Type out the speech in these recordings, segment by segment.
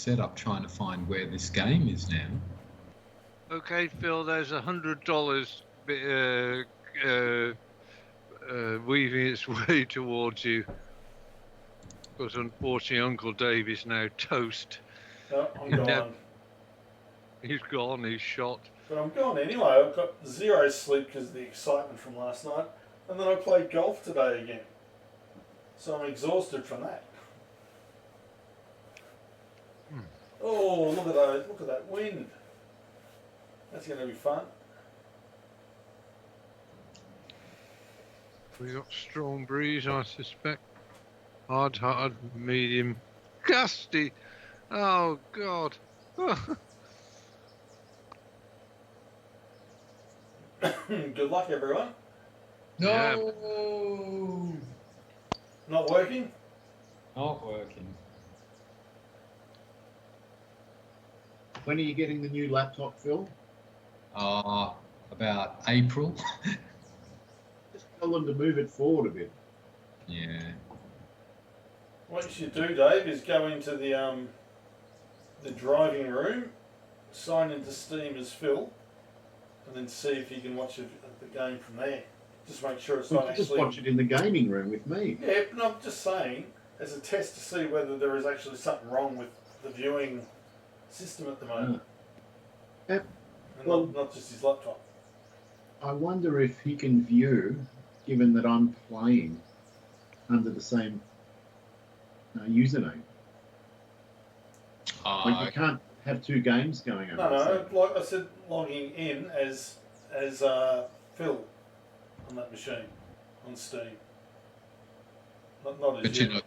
setup trying to find where this game is now. Okay, Phil, there's $100 weaving its way towards you. But unfortunately, Uncle Dave is now toast. No, I'm gone. He's gone, he's shot. But I'm gone anyway. I've got 0 sleep because of the excitement from last night. And then I played golf today again. So I'm exhausted from that. Oh, look at those. Look at that wind. That's going to be fun. We got strong breeze, I suspect. Hard, medium, gusty. Oh, God. Good luck, everyone. No! Yeah. Not working? Not working. When are you getting the new laptop, Phil? About April. Just tell them to move it forward a bit. Yeah. What you should do, Dave, is go into the driving room, sign into Steam as Phil, and then see if you can watch the game from there. Just make sure it's not actually... Just watch it in the gaming room with me. Yeah, but I'm just saying, as a test to see whether there is actually something wrong with the viewing system at the moment. And well, not just his laptop. I wonder if he can view, given that I'm playing under the same username. Like you can't have two games going on. No, like I said, logging in as Phil on that machine on Steam. Not as But you know,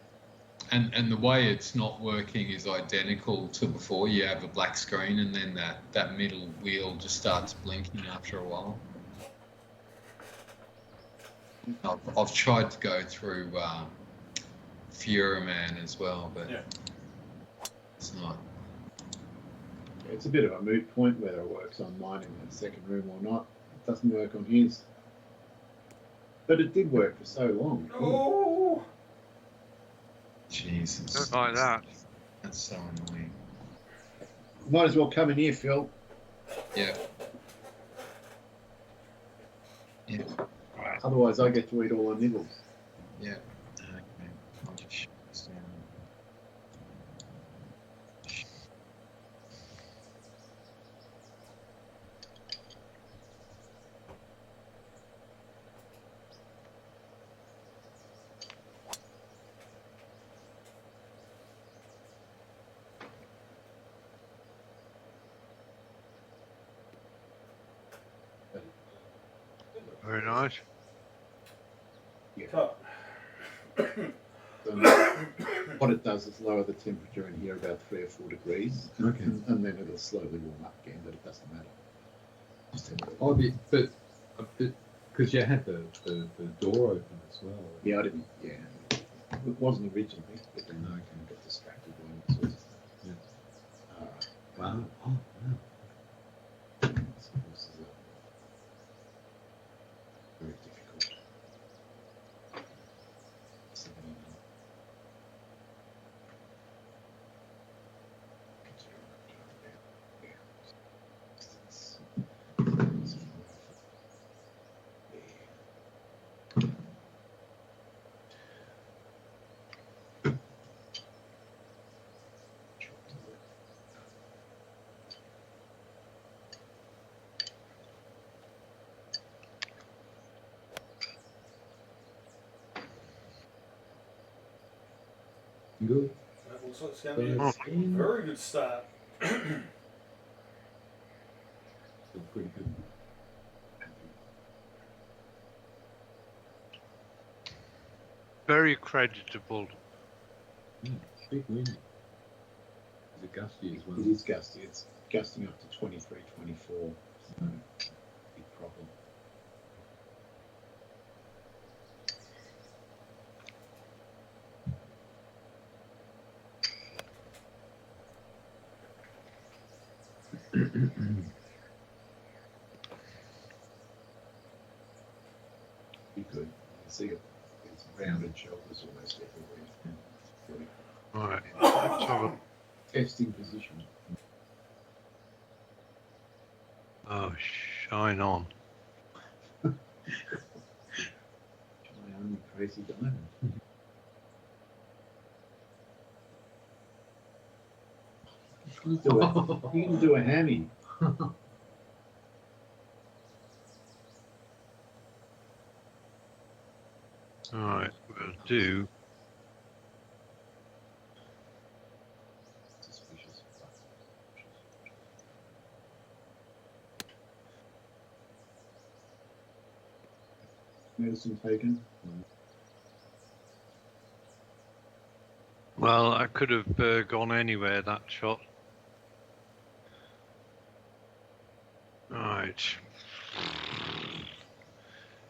and the way it's not working is identical to before. You have a black screen and then that middle wheel just starts blinking after a while. I've tried to go through Furaman as well, but it's not. It's a bit of a moot point whether it works on mine in the second room or not. It doesn't work on his. But it did work for so long. Oh! Jesus. Don't like that. That's so annoying. Might as well come in here, Phil. Yeah. Yeah. Otherwise, I get to eat all the nibbles. Yeah. Okay. I'll just shut this down. Very nice. Yeah. Top. So what it does is lower the temperature in here about 3 or 4 degrees. Okay. And then it'll slowly warm up again, but it doesn't matter. Because you had the door open as well. Yeah, I didn't. Yeah, it wasn't originally, but then I can get distracted by all sorts of stuff. Yeah. Wow. Oh, wow. So this is very difficult. Good. That looks like it's going to be a very good start. Still pretty good. Very creditable. Big wind. Is it gusty as well? It is gusty. It's gusting up to 23, 24. So, big problem. Be good. You can see it. It's rounded shoulders almost everywhere. All right. Let's have a testing position. Oh, shine on. My only crazy diamond. You can do a hammy. Alright, we'll do. Suspicious. Medicine taken. Well, I could have gone anywhere that shot. Right.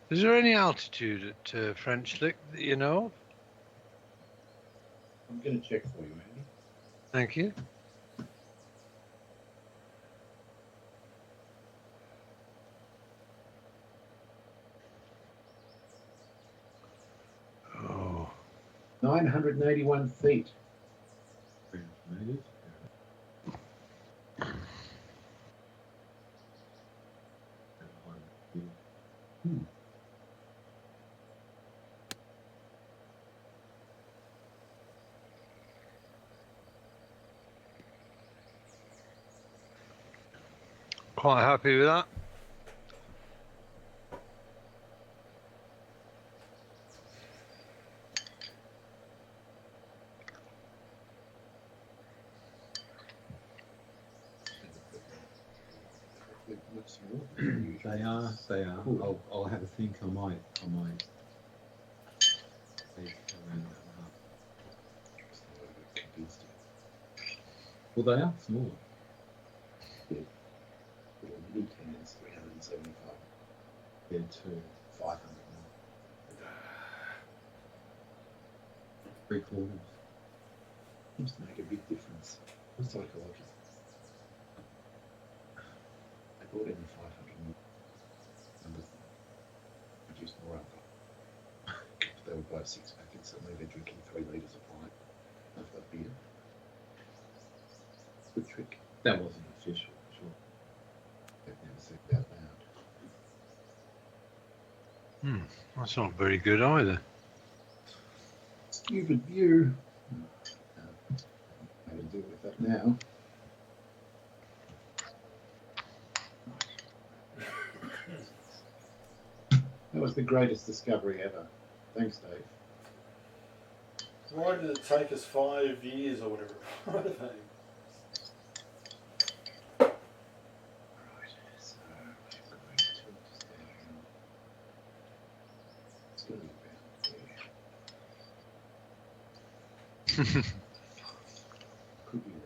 Is there any altitude at French Lick that you know of? I'm going to check for you, Andy. Thank you. Oh, 981 feet. Native. Hmm. quite happy with that. Much smaller than usual. They are. They are. Cool. I'll have a think. I might. Take around that half. So I'm convinced you. Well, they are smaller. The mini 10 is 375. They're two. 500 mil. 3/4. Seems to make a big difference. Psychological. I bought in the 500 mil. And produced more alcohol. They were both 6 packets, and they're drinking 3 litres of wine of that beer. Good trick. That wasn't official. Sure. They've never said it out loud. That's not very good either. Stupid view. How to deal with that now? That was the greatest discovery ever. Thanks, Dave. Why did it take us 5 years or whatever? Right, so we're going to tilt down. It's going to be about there. Could be wrong.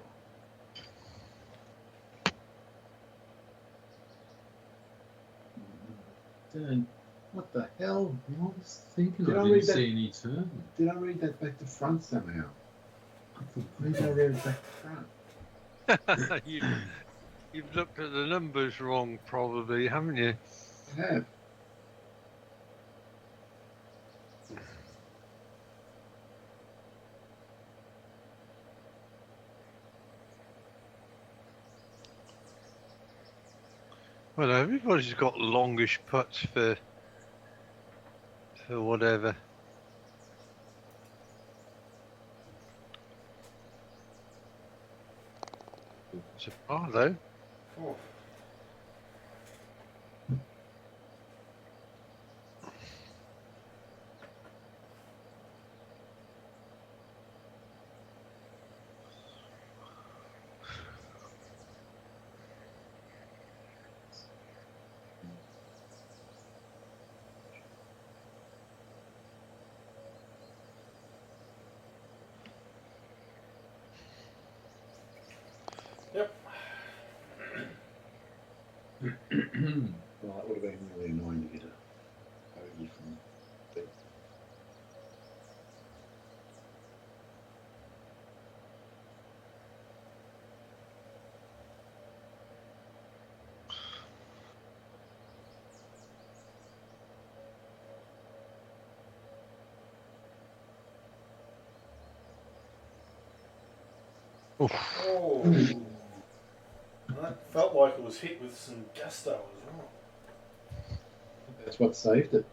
Dan, what the hell? I was thinking Did I I read didn't that? see any turn. Did I read that back to front somehow? I thought Maybe I read it back to front. You've looked at the numbers wrong, probably, haven't you? I have. Well, everybody's got longish putts for whatever. It's a par though. Oh, yep. Well, that would have been really annoying to get a bogey from the Oof. Oh, that felt like it was hit with some gusto as well. That's what saved it.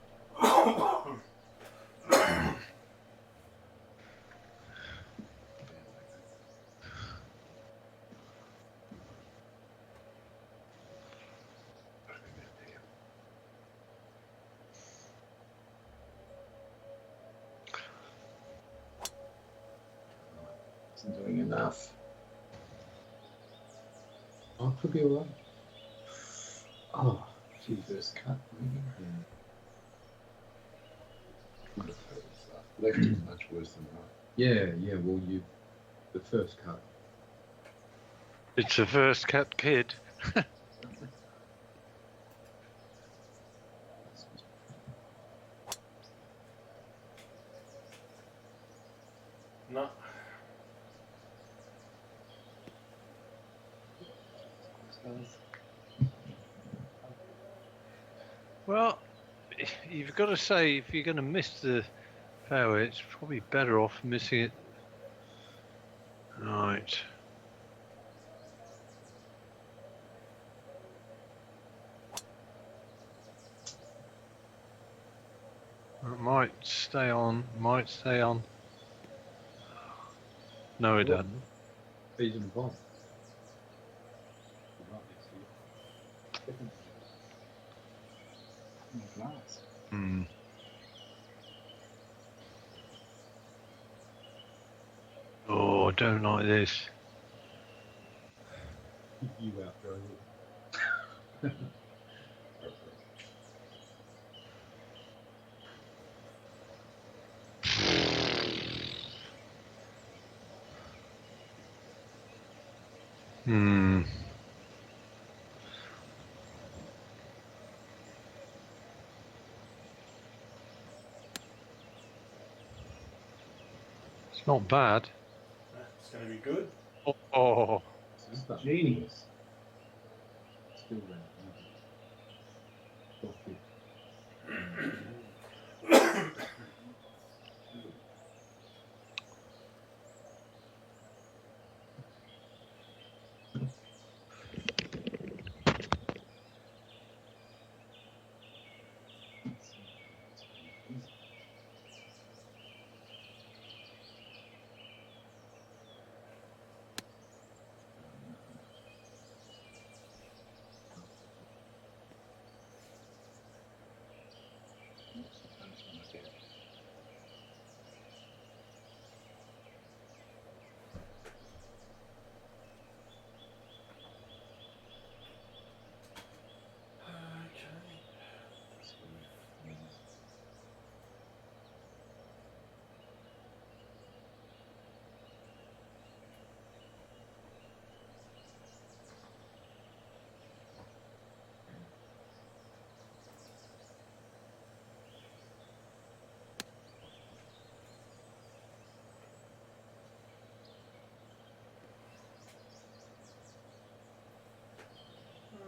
Isn't doing enough. I could be alright. Oh, gee, first cut. Maybe. Yeah. Left is much worse than right. Yeah, well, the first cut. It's the first cat kid. No. Well, you've got to say, if you're going to miss the fairway, it's probably better off missing it. Right. It might stay on, might stay on. No, it doesn't. He's in the bomb. Right next to you. Glass. Hmm. Oh, I don't like this. You outdrove it. Hmm. It's not bad. It's going to be good. Oh. Super. Genius. Still there. Top 50.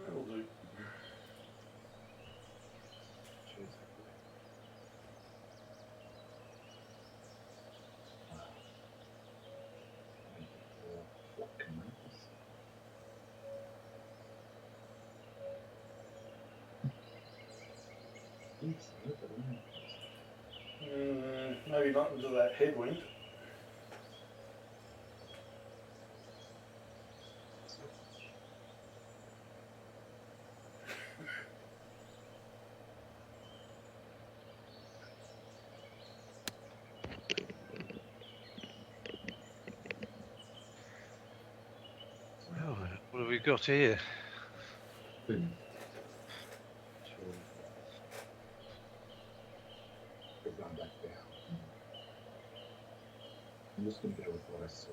That'll do. What can make this? I think so, but I don't know. Maybe not into that headwind. Well, what have we got here? Boom. Sure. Could run back down. I'm just going to go with what I saw.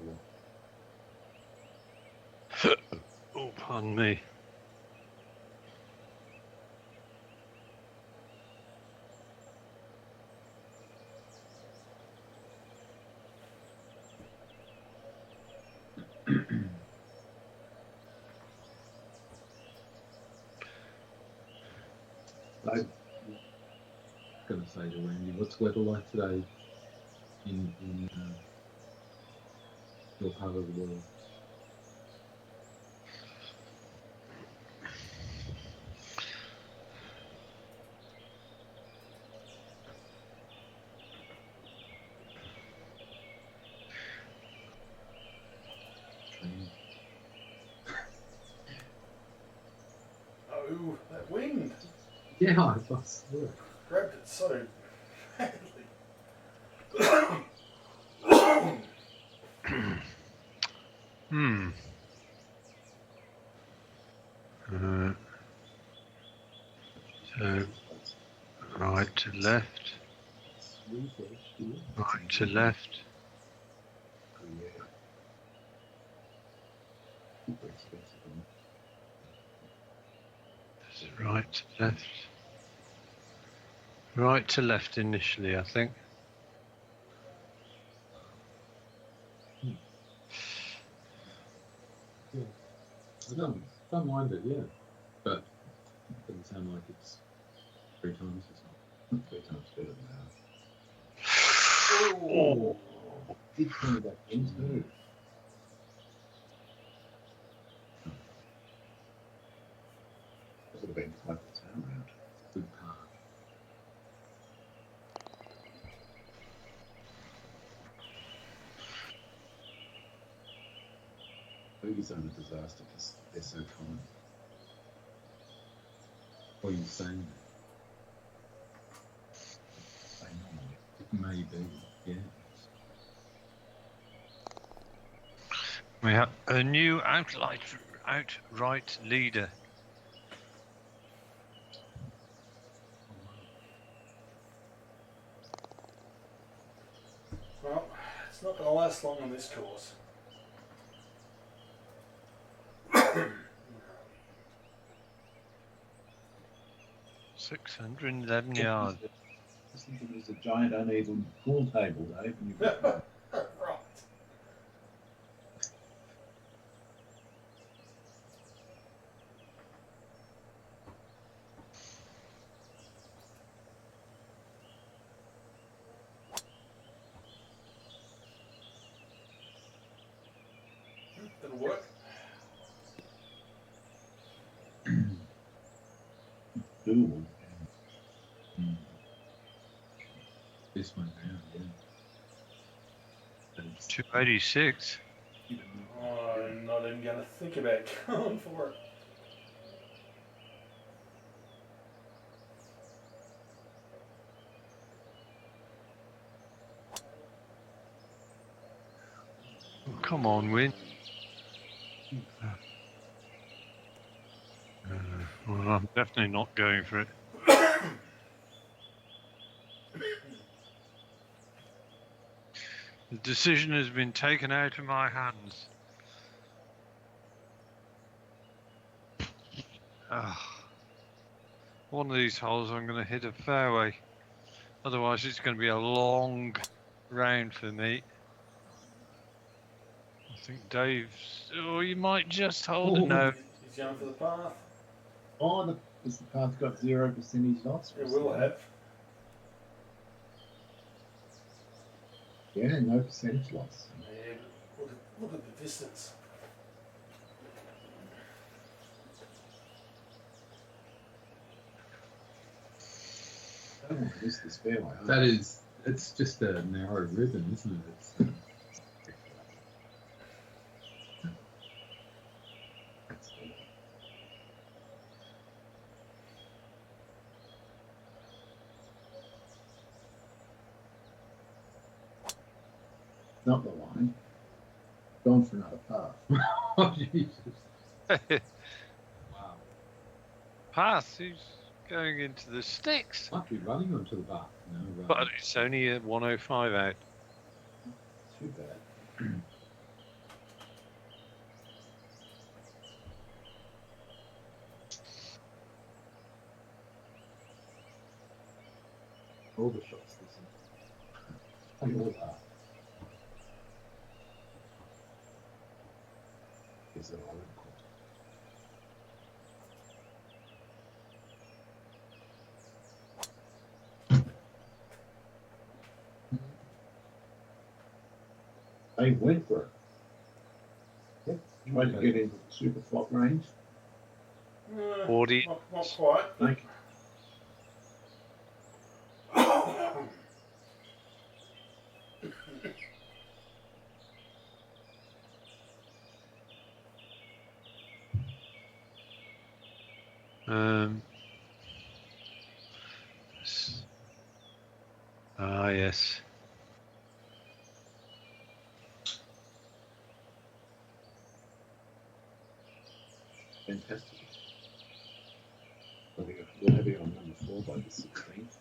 Oh, pardon me. Going to say to Randy, what's the weather like today in your part of the world? Yeah, I thought so. Grabbed it so badly. Hmm. So right to left, Refresh, yeah. right to left. Yeah. Super expensive. Right to left. Right to left initially, I think. Yeah. I don't mind it, yeah. But it doesn't sound like it's 3 times as hard. 3 times better than that. Oh. Did turn back into. That would have been quite the turnaround. Good par. Bogies aren't a disaster because they're so common. What are you saying? They normally. It may be, yeah. We have a new outright leader. Well, it's not going to last long on this course. 611 yards. Just think it was a giant uneven pool table, Dave, and you've got Right. That'll work. doable. This one now, yeah. That's 286. I'm not even going to think about going for it. Oh, come on, win. Well, I'm definitely not going for it. The decision has been taken out of my hands. One of these holes I'm going to hit a fairway. Otherwise it's going to be a long round for me. I think Dave's... Oh, you might just hold it. No. He's going for the path. Oh, has the path got 0% loss? It will have. Yeah, no percentage loss. Yeah, look at the distance. I don't want to miss this fairway. that is, it's just a narrow ribbon, isn't it? It's, That's all. Not the line. Gone for another path. oh, Jesus. Wow. Pass, he's going into the sticks. Might be running onto the bar. No, right. But it's only a 105 out. Too bad. All the shots this is. And all that. Is it all in court? They went for it. Yep. Tried to get into the super flop range. 40. Not quite. Thank you. yes. Fantastic. I think we'll have it on number 4 by the 16th.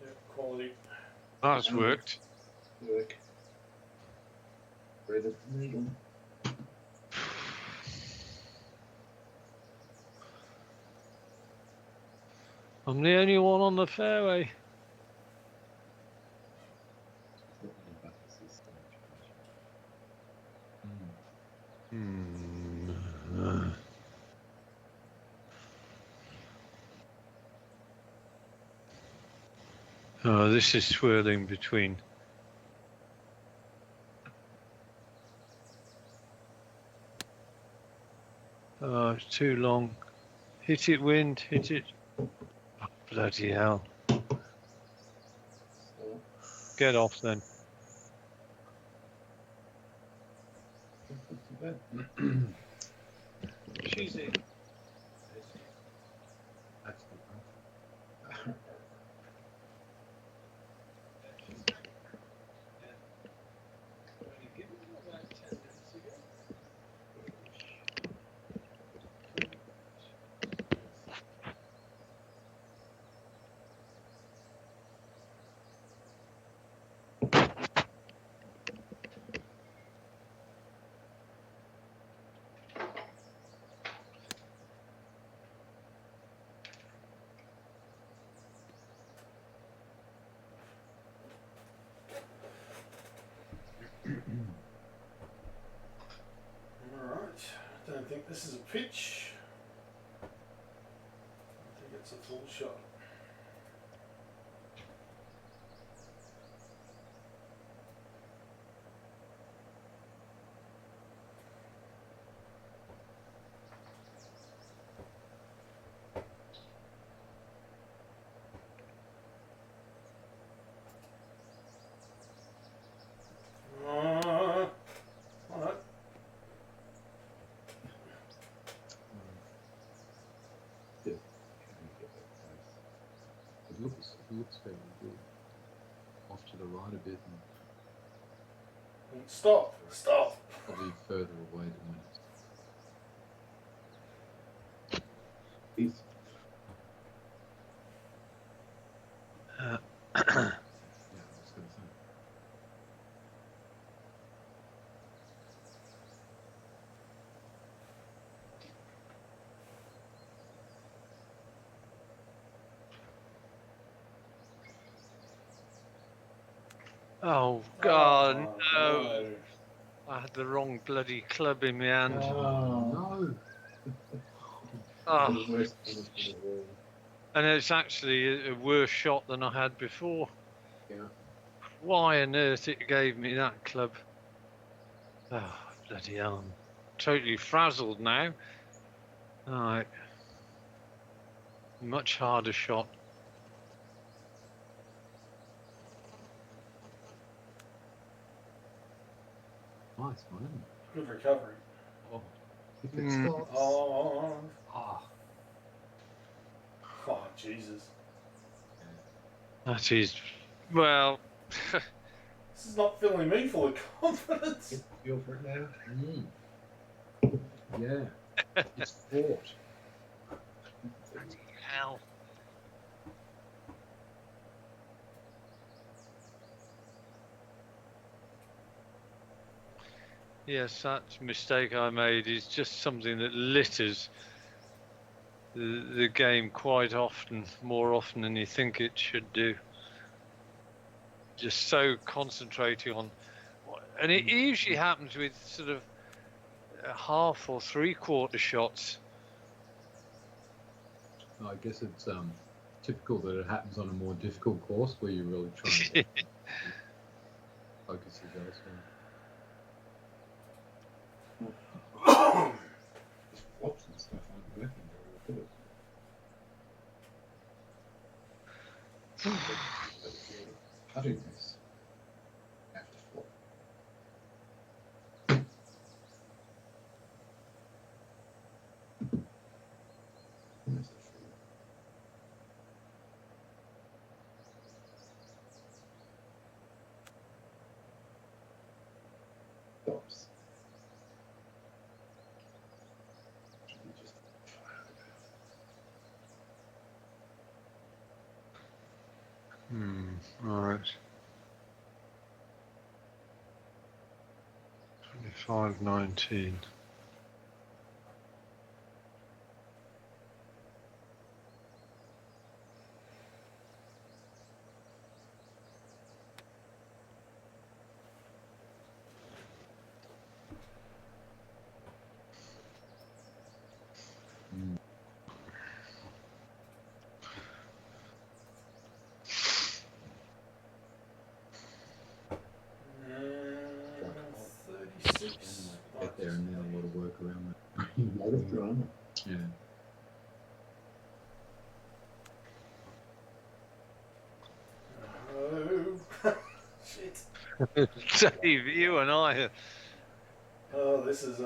Yep, quality. That's worked. Work. Threaded the needle. I'm the only one on the fairway. Not many buckets is so much pressure. Oh, this is swirling between. Oh, it's too long. Hit it, wind. Hit it. Oh, bloody hell. So, Get off then. not too bad. She's in. That's the one. Alright, don't think this is a pitch. I think it's a full shot. Alright. Yeah, trying to get that close. It looks fairly good. Off to the right a bit and Stop! Stop! probably further away than when it's. He's Yeah, I was going to say. Oh, God, Oh, no. I had the wrong bloody club in my hand. No. Oh, the worst one of the wall. and it's actually a worse shot than I had before. Yeah. Why on earth it gave me that club? Oh, bloody hell. I'm totally frazzled now. Alright. Much harder shot. Nice one, isn't it? Good recovery. Oh, if it Mm. stops. Oh, Ah. oh Jesus. That is, well, This is not filling me full of confidence. Get the feel for it now. Yeah. It's fought. bloody hell. Yes, that mistake I made is just something that litters the game quite often, more often than you think it should do. Just so concentrating on, and it usually happens with sort of half or three-quarter shots. I guess it's typical that it happens on a more difficult course where you're really trying to focus the elsewhere. These flops and stuff aren't working very well. Cutting this after flop. Right. 25.19. Mm. Uh, Then 36. like get there and then a lot of work around that. A lot of drama. Yeah. Oh, shit. Dave, you and I. Oh, this is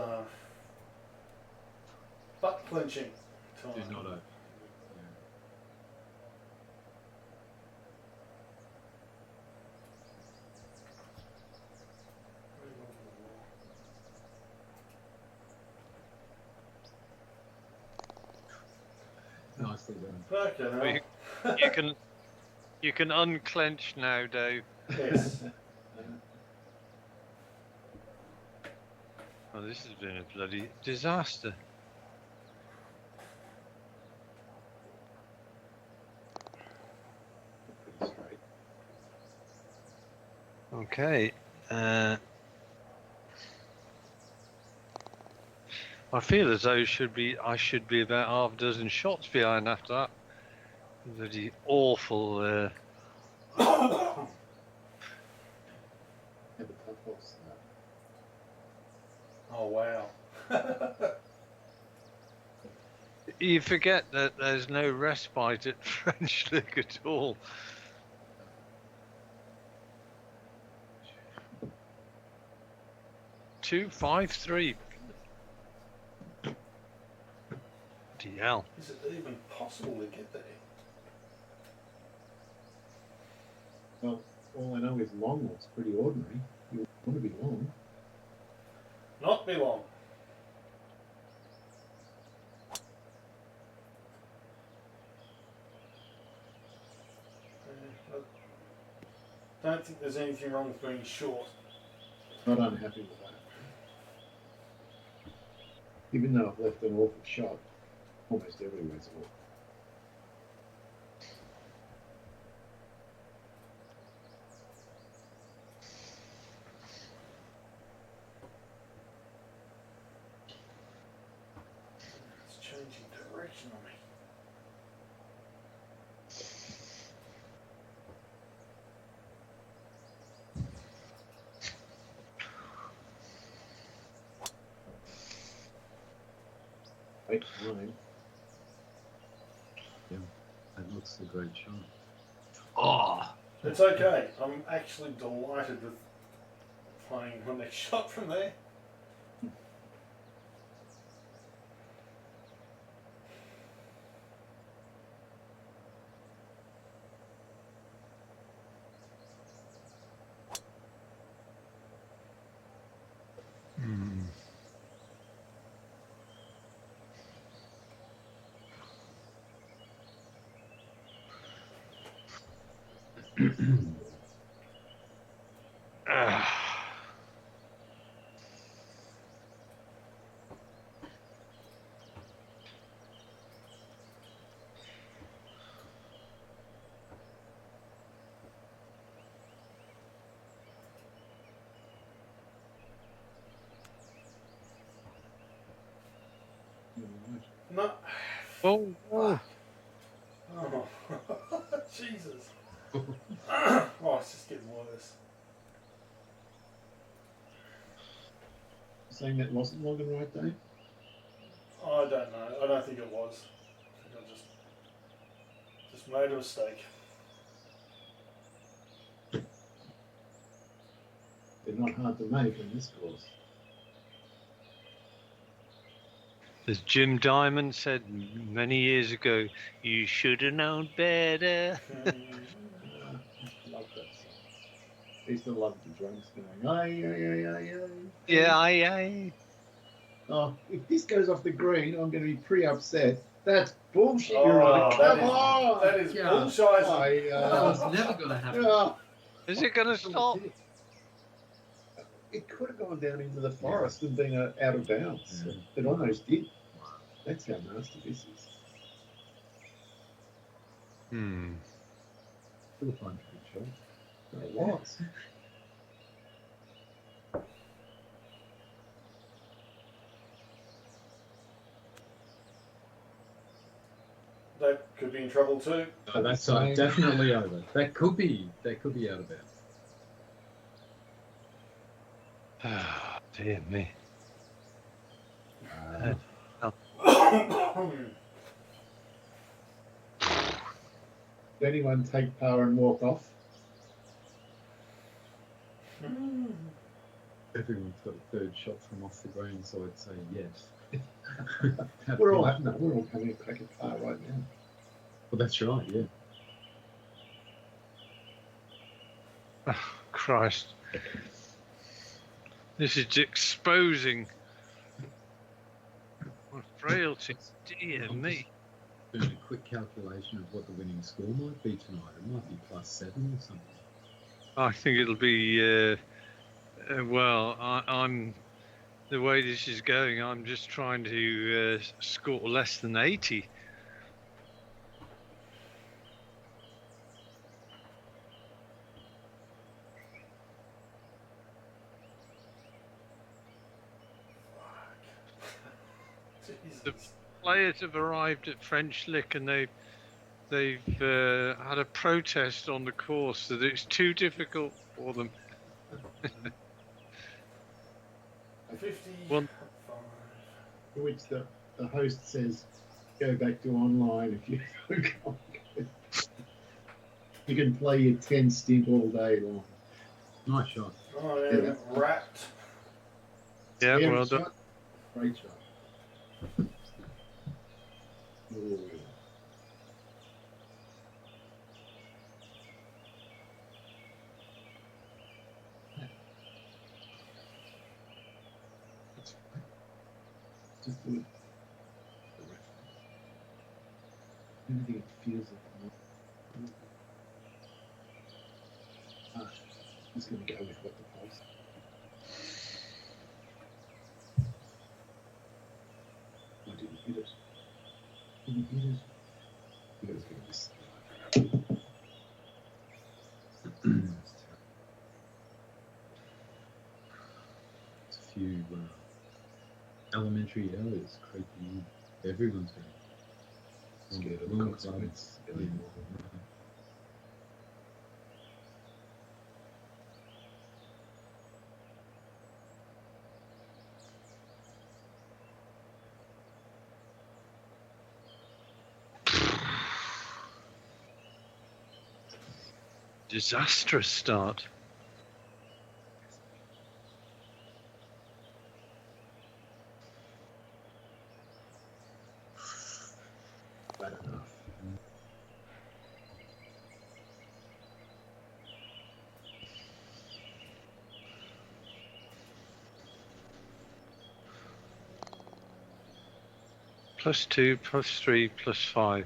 butt clenching time. Do not open. Yeah. Nicely done. Fucking hell. You can unclench now, Dave. Yes. Oh, this has been a bloody disaster. Pretty straight. Okay. I feel as though I should be about half a dozen shots behind after that. Bloody awful. Have a tough box start. Oh, wow. You forget that there's no respite at French League at all. Two, 5-3. DL. Is it even possible to get there? Well, all I know is long was pretty ordinary. You want to be long. Not be long. I don't think there's anything wrong with being short. Not unhappy with that. Even though I've left an awful shot, almost everywhere's awful. It's changing direction on me. Right time. That looks a great shot. Oh, It's okay. I'm actually delighted with playing my next shot from there. No. oh, oh. Oh. Jesus. Oh, it's just getting worse. Saying that wasn't long and right, Dave? I don't know. I don't think it was. I think I just made a mistake. They're not hard to make in this course. As Jim Diamond said many years ago, you should have known better. Love that song. I used to love the drums going, aye, aye, aye, aye, aye. Yeah, aye. Oh, if this goes off the green, I'm going to be pretty upset. That's bullshit. Oh, You're right. that Come is- on. that is Yeah. bullshit. That was never going to happen. Yeah. Is it going to stop? It could have gone down into the forest and been out of bounds. Yeah. It almost did. Wow. That's how nasty this is. Hmm. Still a fun trick shot. It was. That could be in trouble too. So that's definitely over. That could be out of bounds. Ah, dear me. Did anyone take par and walk off? Everyone's got a third shot from off the green, so I'd say yes. We're all having a crack at par right now. Well, that's right. Yeah. Oh, Christ. This is exposing my frailty. Dear me. Doing a quick calculation of what the winning score might be tonight. It might be +7 or something. I think it'll be, well, I'm, the way this is going, I'm just trying to score less than 80. Jesus. Players have arrived at French Lick and they've had a protest on the course that it's too difficult for them. 50. One- To which the host says, go back to online if you you can play your 10 stint all day long. Nice shot. Oh, Yeah. yeah, wrapped. Yeah, well shot. done. Great shot. Ooh. That's fine. Just do it. The ref. Anything it feels like. He's going to go with what the pulse. I didn't hit it. Didn't hit it. It was going to be slide. There's a few elementary errors creeping in. Everyone's going. Scared of the Wrong consequence clubs. anymore. Disastrous start. Bad enough. +2, +3, +5.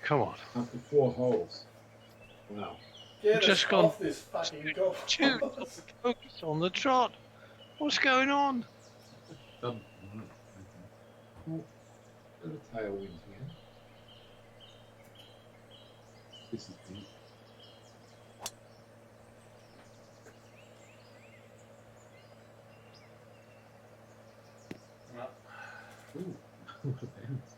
Come on. After 4 holes. Wow. Get Just us gone off this fucking golf Shoot, course. focus on the trot. What's going on? Double. Well, got a tailwind here. This is big. No. Ooh, what a bounce.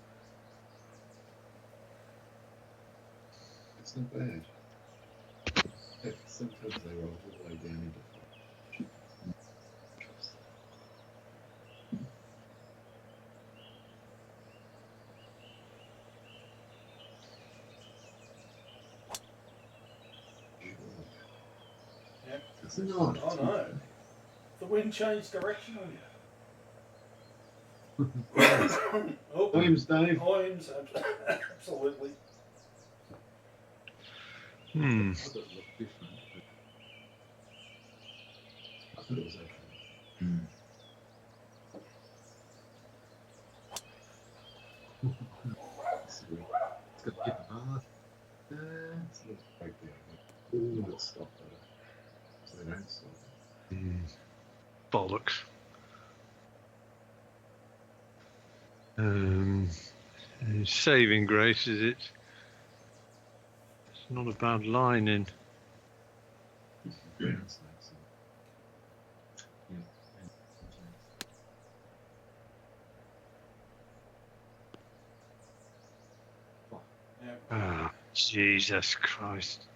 It's not bad. Heck, sometimes they roll all the way down into Yep. It's not. Oh no. The wind changed direction on you. Oh, Williams, Dave. Williams, absolutely. Hmm. I thought it looked different. I thought it was okay. It's got to hit the path. It's a little breakdown. A little bit stop better. So they don't stop. Bollocks. Saving grace is it? It's not a bad line in. Ground snakes. Yeah. Yeah. Ah, Jesus Christ.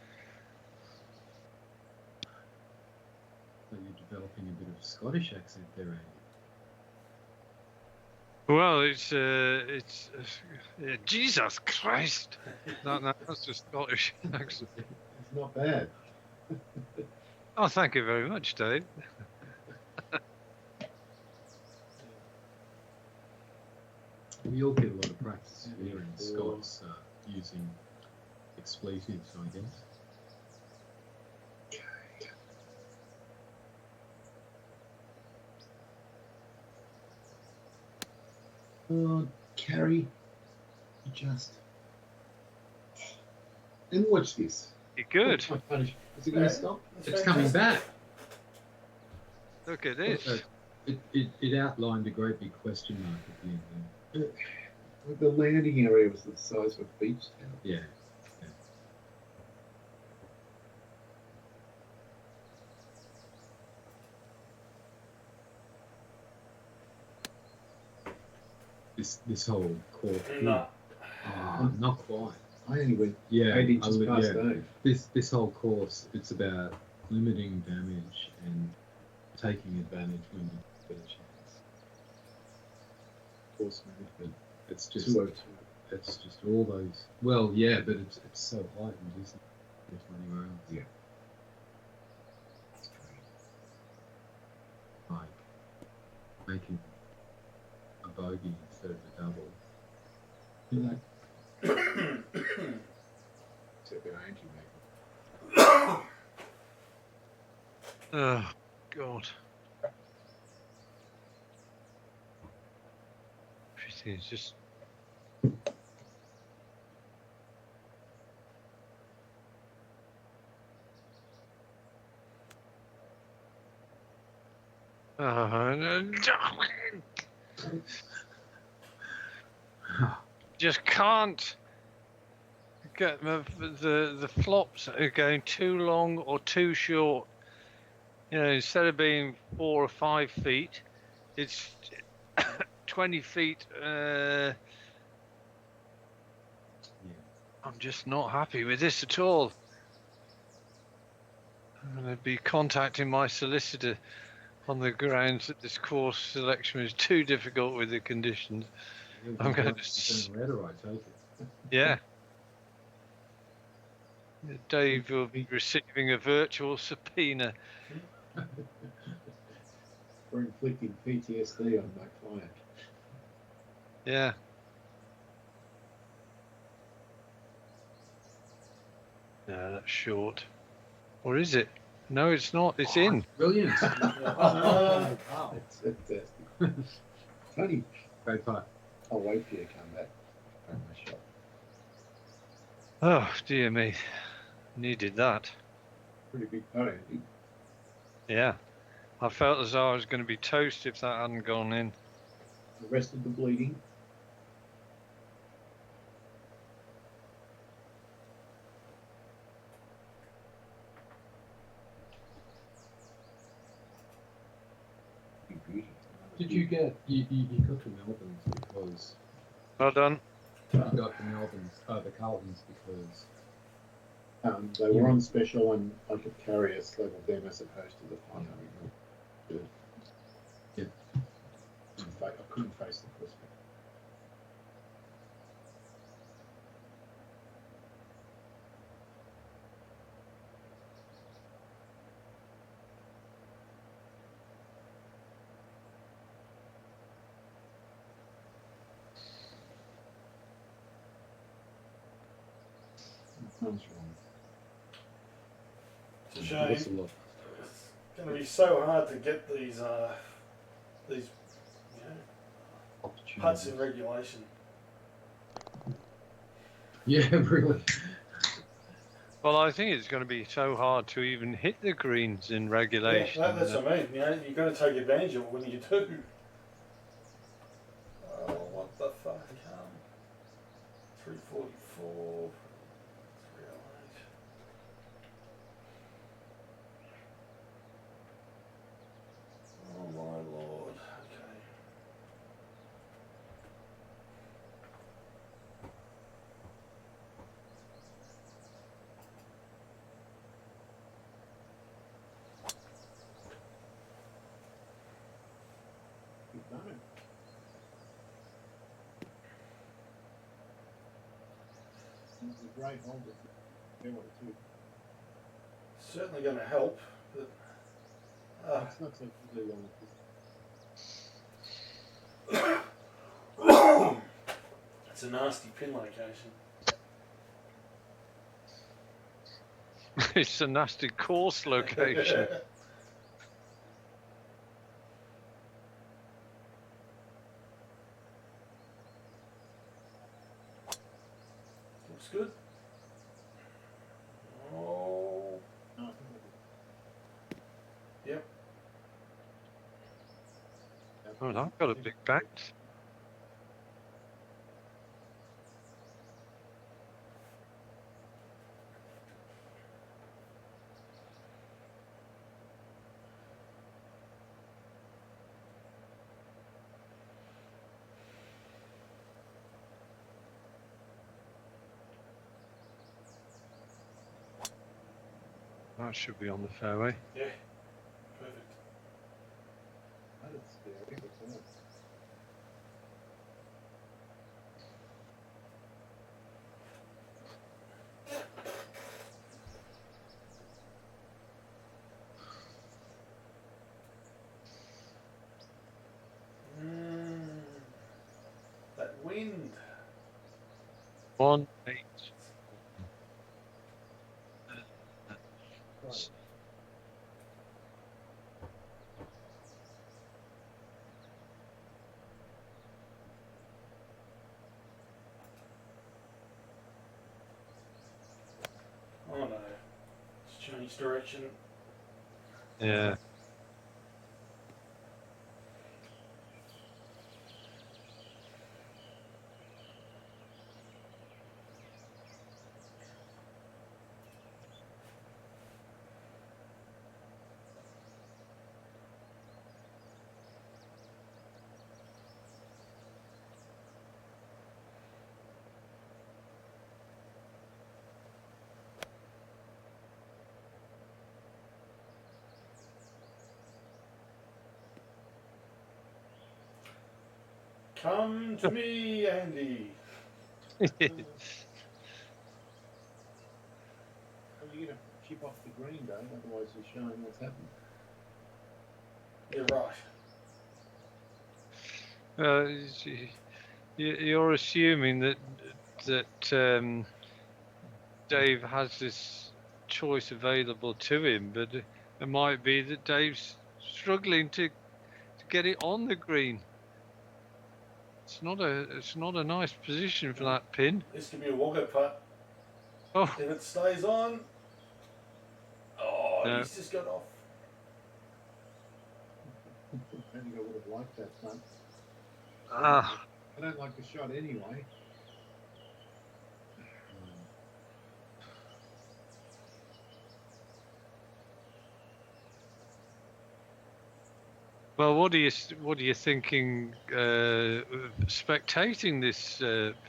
So you're developing a bit of Scottish accent there, Andy. Well, it's Jesus Christ. That's a Scottish accent. It's not bad. Oh, thank you very much, Dave. We all get a lot of practice here in Scots using expletives, I guess. Oh, Carrie, you just. And watch this. You're good. Is it going to stop? It's coming back. Look at this. It outlined a great big question mark at the end there. The landing area was the size of a beach town. Yeah. This whole core thing. No. Not quite. I only went Yeah, 8 inches past yeah. Dave. This whole course, it's about limiting damage and taking advantage when you get a chance. Course management. It's just 202. it's just all those. Well, yeah, but it's so heightened, isn't it? There's anywhere else. Yeah. Like making a bogey instead of a double. You know, Except they're anti-making. Oh, God. Everything is just. Just can't get the flops are going too long or too short. You know, instead of being 4 or 5 feet, it's 20 feet. yeah. I'm just not happy with this at all. I'm going to be contacting my solicitor on the grounds that this course selection is too difficult with the conditions. I'm going to. Letter, I take it. Yeah. Dave will be receiving a virtual subpoena. For inflicting PTSD on my client. Yeah. No, that's short. Or is it? No, it's not. It's in. Brilliant. That's fantastic. Tony, Great putt. I'll wait for you to come back. Find my shot. Oh, dear me. Needed that. Pretty big putt, Andy. Yeah. I felt as though I was going to be toast if that hadn't gone in. Arrested the bleeding. Big beauty. Did you get you got to Melbourne's because Well done. you got the Melbourne's the Carltons because They were on special and I could carry us level them as opposed to the 500. Yeah. In fact, I couldn't face the prospect. Sounds wrong. It's a shame. What's a lot? It's going to be so hard to get these you know, putts in Opportunities. regulation. Yeah, really. Well, I think it's going to be so hard to even hit the greens in Yeah, regulation. that's what I mean. You know, you've got to take advantage of it when you do. Oh, what the fuck? 344, 308. Oh my lord. Okay. You've done it. It's a great hold if you do it too. Certainly going to help, but It's not so easily on the it's a nasty pin location. It's a nasty course location. Looks good. Oh, no, yep. Oh, I've got a big back. That should be on the fairway. Yeah. Perfect. That is scary. But, That wind. 1-8. right. Oh no. It's changed direction. Yeah. Come to me, Andy. Well, you're going to chip off the green, Dave, otherwise you're showing what's happening. You're right. You're assuming that Dave has this choice available to him, but it might be that Dave's struggling to get it on the green. It's not a nice position for that pin. This could be a walkout putt. Oh, If it stays on. Oh, No. he's just got off. I think I would have liked that front. ah, I don't like the shot anyway. well, what are you thinking? Spectating this,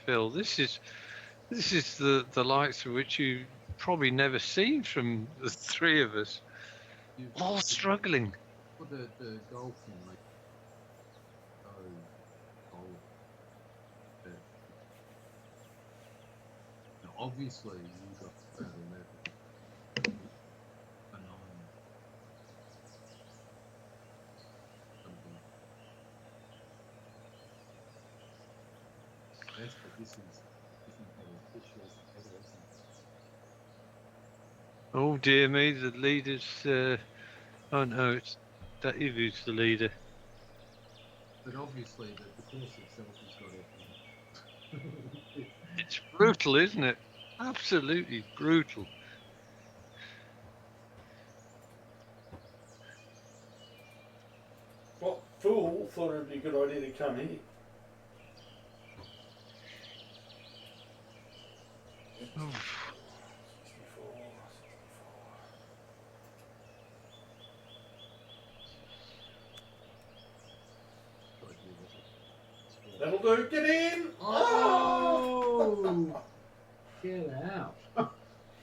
Phil? This is the likes of which you probably never seen from the three of us, You've all struggling. for the golfing, like, gold. Now, obviously, you got about 11, a 9, something. Yes, but this is official evidence. Oh dear me, the leader's. Oh no, it's Dave who's the leader. But obviously, the course itself has got everything. It's brutal, isn't it? Absolutely brutal. What fool thought it'd be a good idea to come here? Oof. 64, 64. That'll do. Get in. Oh! Get out!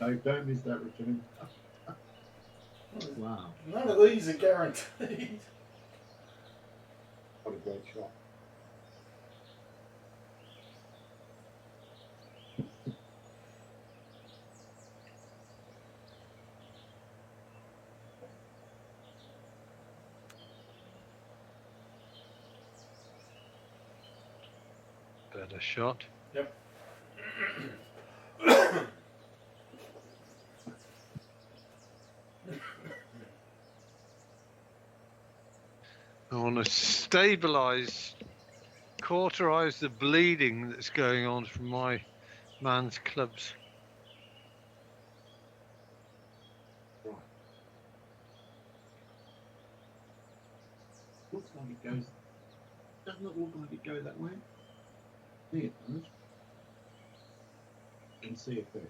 No, don't miss that return. Wow. None of these are guaranteed. What a great shot. Better shot. Yep. I want to stabilise, cauterise the bleeding that's going on from my man's clubs. Right. Looks like it goes. Doesn't it look like it goes that way? I think it does. And see it there.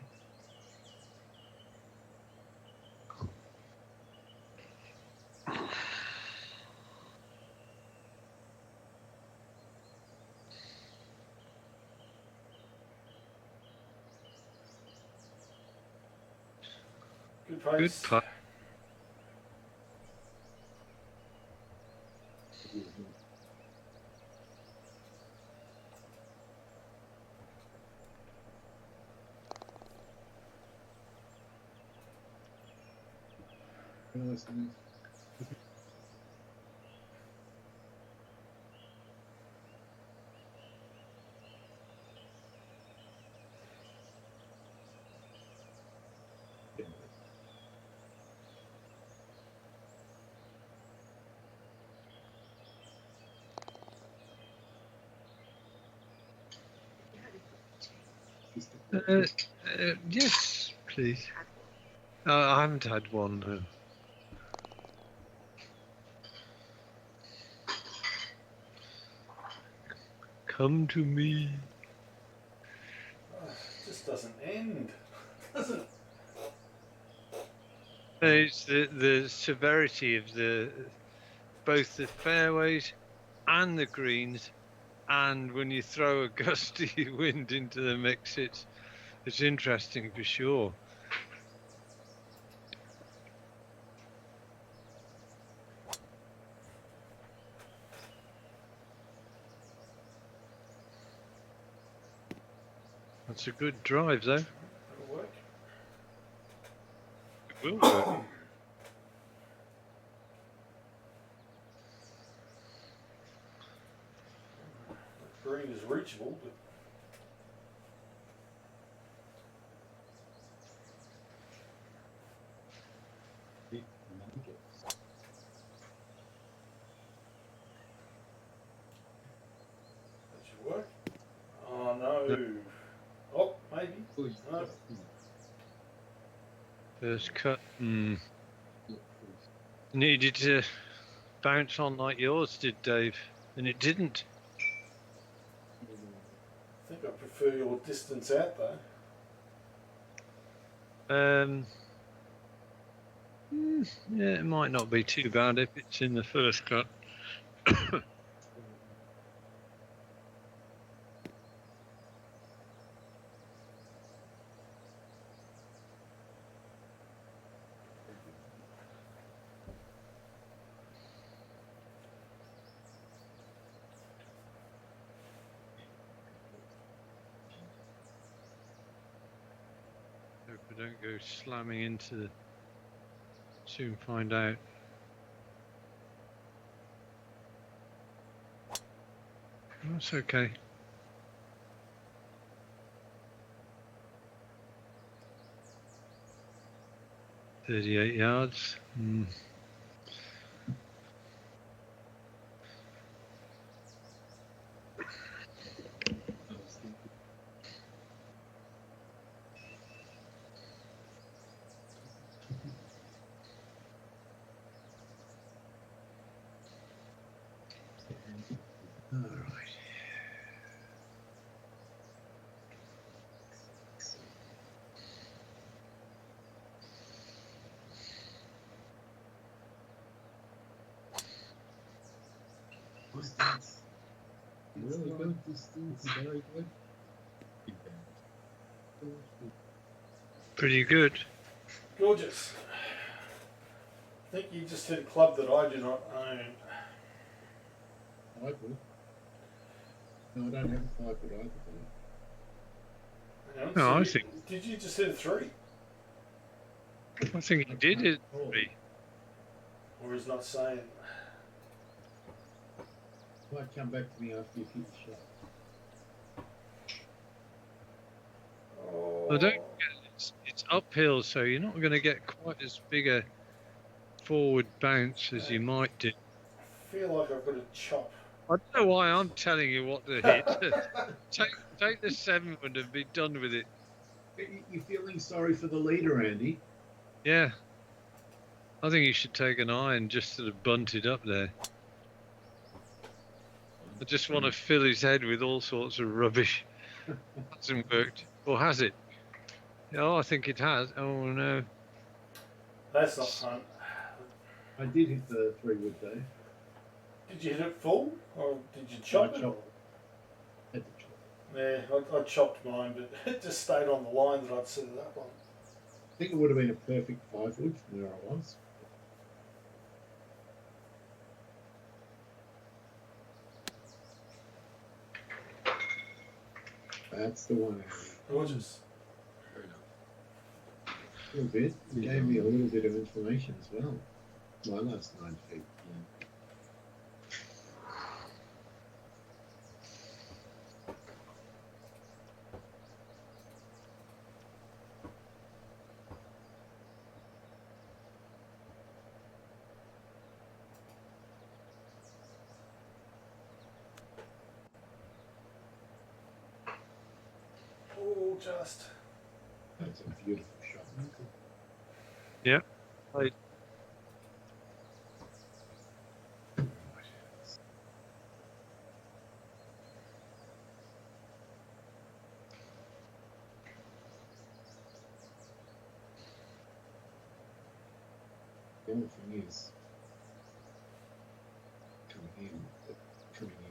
Good Good pace. putt. Yes, please. I haven't had one. No. Come to me. It just doesn't end. Doesn't. It's the severity of both the fairways and the greens, and when you throw a gusty wind into the mix, it's interesting for sure. That's a good drive, though. It'll work. It will work. The green is reachable, but that should work. Oh no. Oh, maybe. No. First cut. Needed to bounce on like yours did, Dave, and it didn't. I think I prefer your distance out though. Yeah, it might not be too bad if it's in the first cut. Hope I don't go slamming into the. Soon find out. That's okay. .38 yards. distance. It's Really the good. right distance. Very good. Big band. Pretty good. Gorgeous. I think you just hit a club that I do not own. 5 wood. No, I don't have a 5 wood either. Hang on, No, so I you- think- Did you just hit a 3? I think he did it. Or is not saying? Might come back to me after you've hit the shot. Oh, Well, don't forget, it's uphill, so you're not going to get quite as big a forward bounce as you might do. I feel like I've got a chop. I don't know why I'm telling you what to hit. take the 7 wood and be done with it. You're feeling sorry for the leader, Andy. Yeah. I think you should take an iron just sort of bunt it up there. I just want to fill his head with all sorts of rubbish. Hasn't worked. Or has it? Oh, I think it has. Oh, no. That's not fun. I did hit the 3 wood though. Did you hit it full? Or did you chop I it? chopped. Had to chop. Yeah, I chopped mine, but it just stayed on the line that I'd set it up on. I think it would have been a perfect 5 wood from where I was. That's the one, Andy. Gorgeous. Fair enough. A little bit. It gave me a little bit of information as well. My last 9 feet. Yeah. Oh, just. That's a beautiful shot. Yeah. Right. The only thing is coming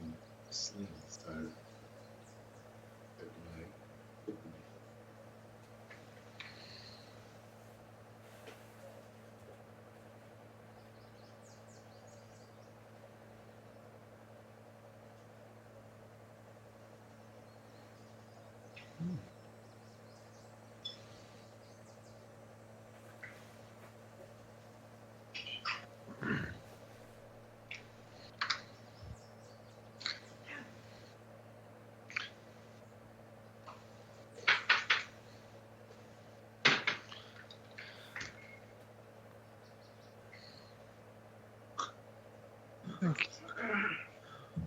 in slim, so that way it would be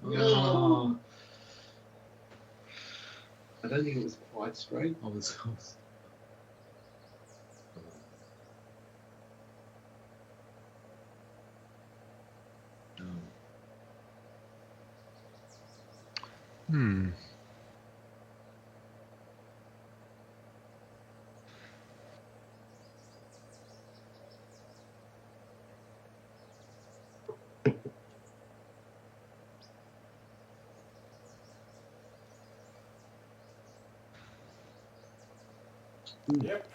Oh, I don't think it was quite straight. I was. No. Hmm. Yep.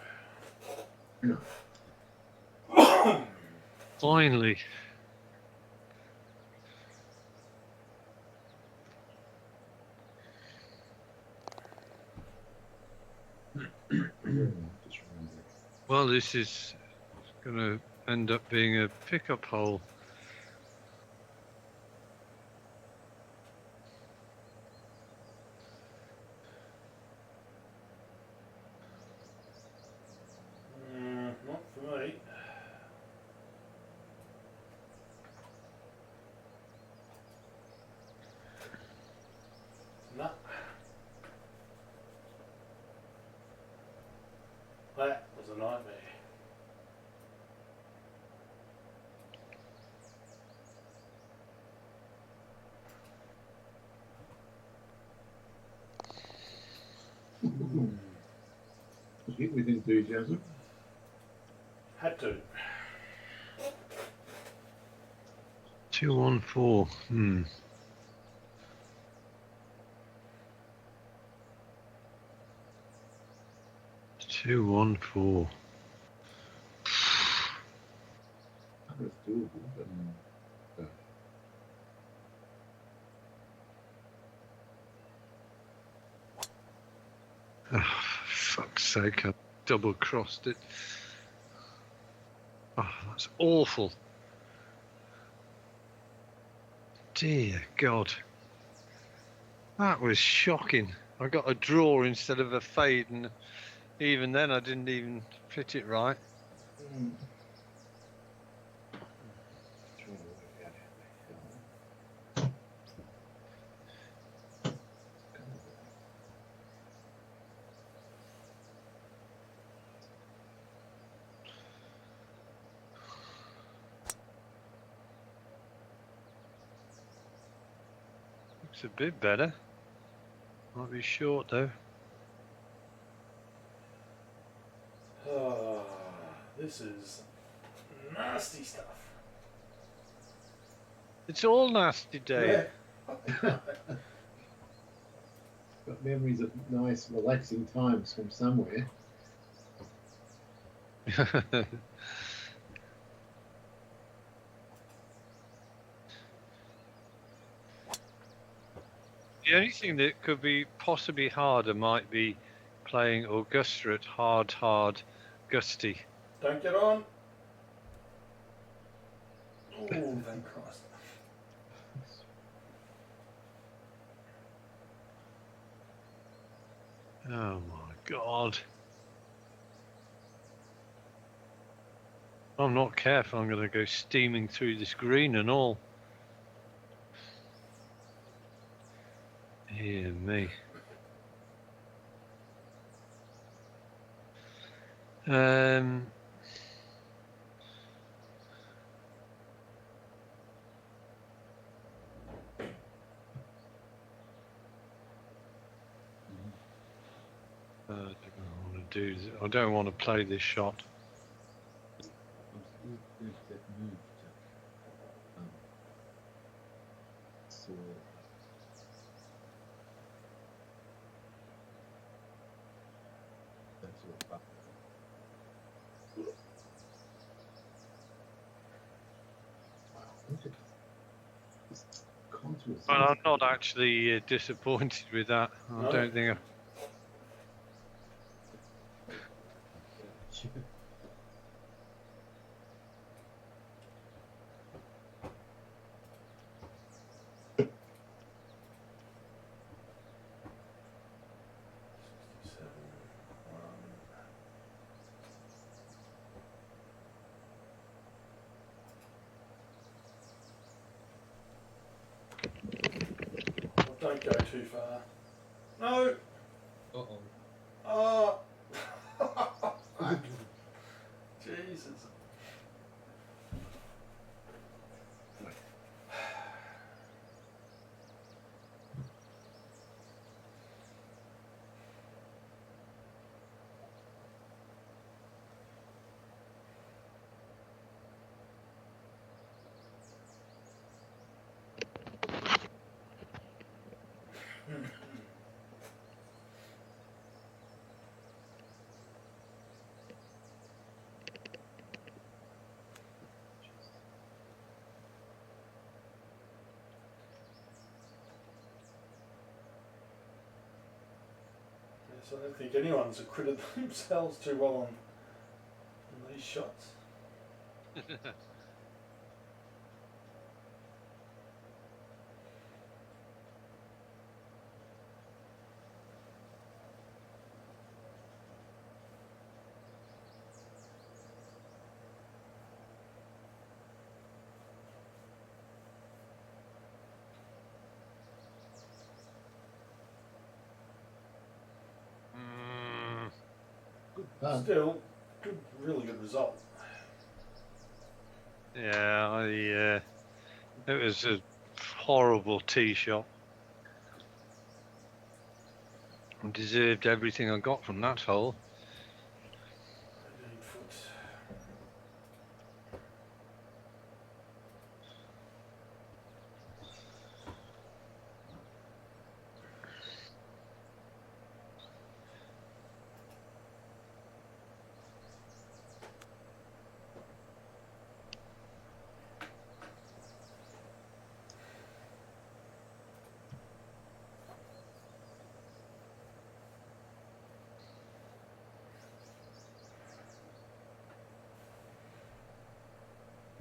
Finally. Just remember. Well, this is going to end up being a pickup hole. Not for me. Nah. That was a nightmare. Hit with enthusiasm. Had to. 214. Hmm. 214. I think it's doable, but Oh, fuck's sake, I double crossed it. Oh, that's awful. Dear God. That was shocking. I got a draw instead of a fade, and even then I didn't even fit it right. trying to work out how the hell it's going to work. Looks a bit better. Might be short though. Ah, this is nasty stuff. It's all nasty, Dave. Yeah. Got memories of nice, relaxing times from somewhere. The only thing that could be possibly harder might be playing Augusta at hard, gusty. Don't get on. Oh, thank Christ. Oh my God. If I'm not careful, I'm going to go steaming through this green and all. Dear me. I don't want to play this shot. I'm still going to get moved to so that's sort of buffer. Wow, look at this contours. Well, I'm not actually disappointed with that. I No? don't think. Don't go too far. No. Uh-oh. Oh. Fuck. Jesus. Yes, I don't think anyone's acquitted themselves too well on these shots. Still, good, really good result. Yeah, it was a horrible tee shot. I deserved everything I got from that hole. 8 foot.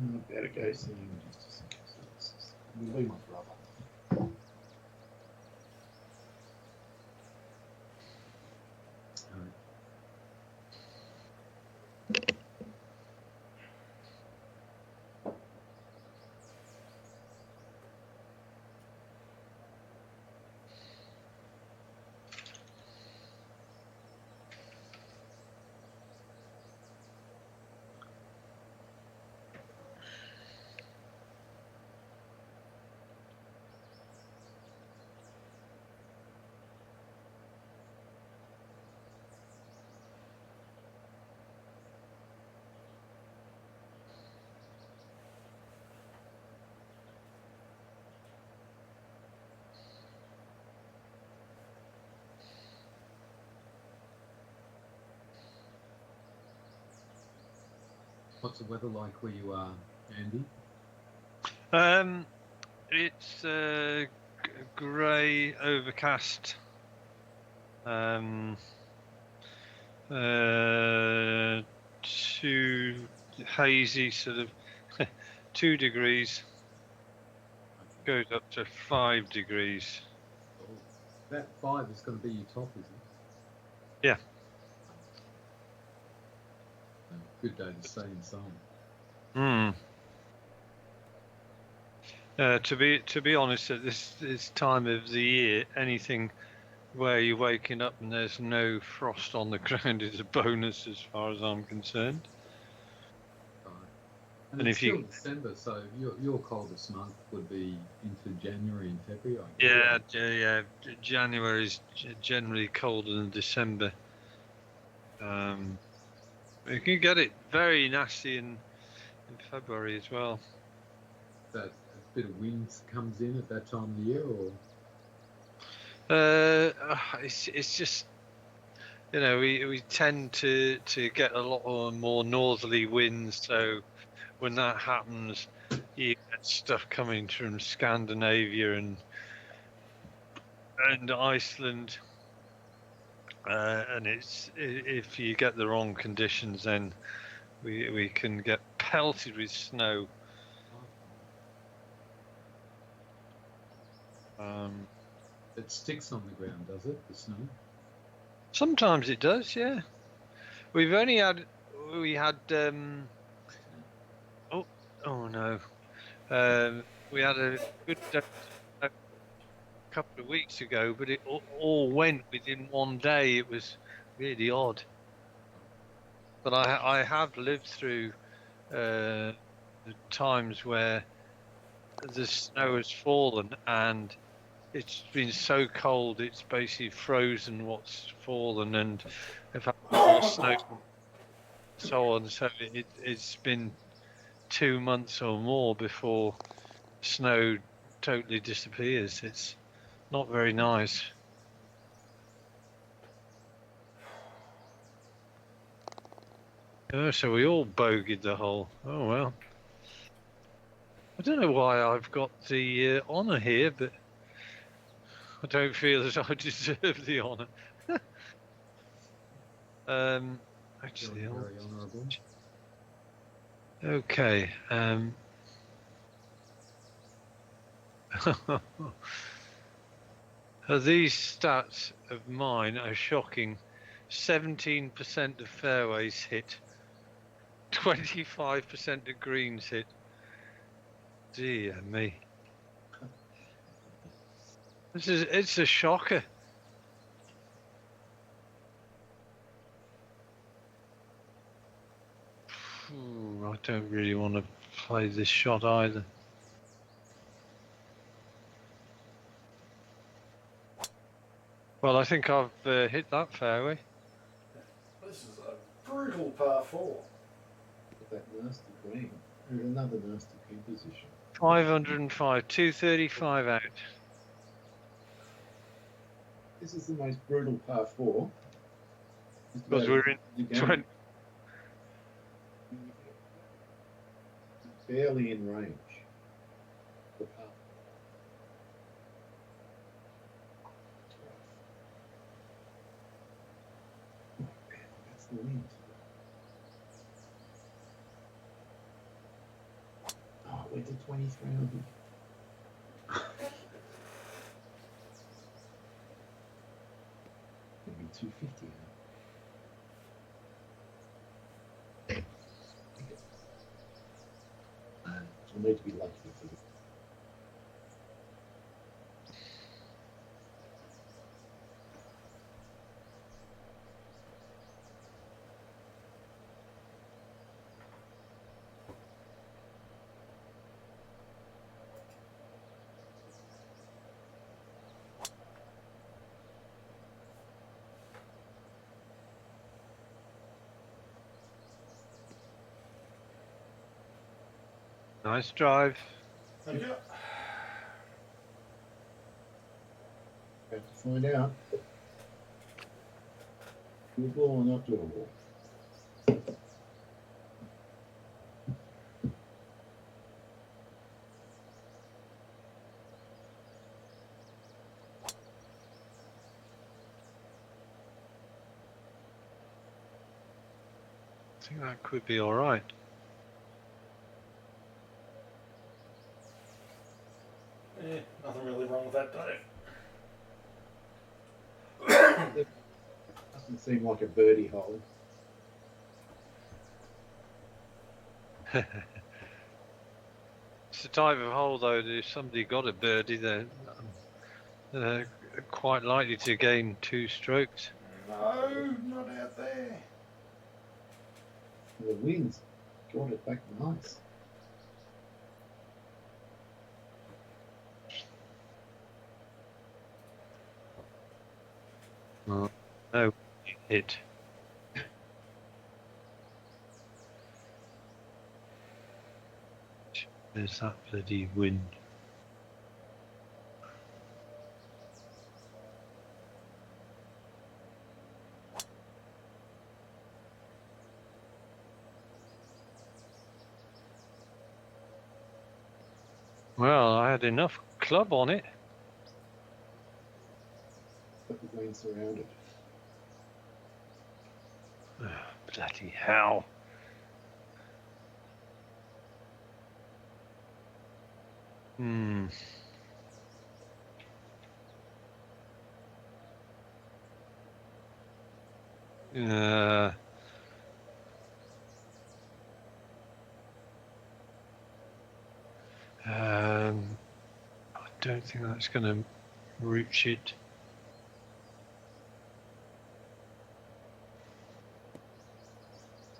Better go seeing just in case it's will be my brother. Alright. What's the weather like where you are, Andy? It's grey, overcast. Too hazy, sort of 2 degrees. Goes up to 5 degrees. Oh, that 5 is going to be your top, is it? Yeah. Good day to stay inside. To be honest, at this time of the year, anything where you're waking up and there's no frost on the ground is a bonus, as far as I'm concerned. Right. And And it's if you- still December, so your coldest month would be into January and February, I guess. Yeah. January is generally colder than December. You can get it very nasty in February as well. That a bit of wind comes in at that time of the year, or It's just, you know, we tend to get a lot more northerly winds, so when that happens, you get stuff coming from Scandinavia and Iceland, and if you get the wrong conditions, then we can get pelted with snow. it sticks on the ground, does it? The snow. Sometimes it does, yeah. We had oh no, we had a good a couple of weeks ago, but it all went within one day. It was really odd. But I have lived through the times where the snow has fallen and it's been so cold it's basically frozen what's fallen, and if had more snow, so on. So it's been 2 months or more before snow totally disappears. It's not very nice. Oh, so we all bogeyed the hole. Oh well. I don't know why I've got the honour here, but I don't feel as I deserve the honour. Actually, Very honourable. okay. These stats of mine are shocking. 17% of fairways hit, 25% of greens hit. Dear me. It's a shocker. I don't really want to play this shot either. Well, I think I've hit that fairway. This is a brutal par 4. That nasty green. Another nasty pin position. 505, 235 out. This is the most brutal par 4. Because we're in 20. Barely in range. The par. That's the wind. Went to 2300. Maybe 250 now. I'll need to be lucky for this. Nice drive. Thank you. Have to find out. Doable or not doable? I think that could be all right. Yeah, nothing really wrong with that, Dave. Doesn't seem like a birdie hole. It's the type of hole, though, that if somebody got a birdie, they're quite likely to gain 2 strokes. No, not out there. The wind's got it back nice. No, hit. There's that bloody wind. Well, I had enough club on it. But the green's surrounded. Bloody hell. Hmm. I don't think that's going to reach it.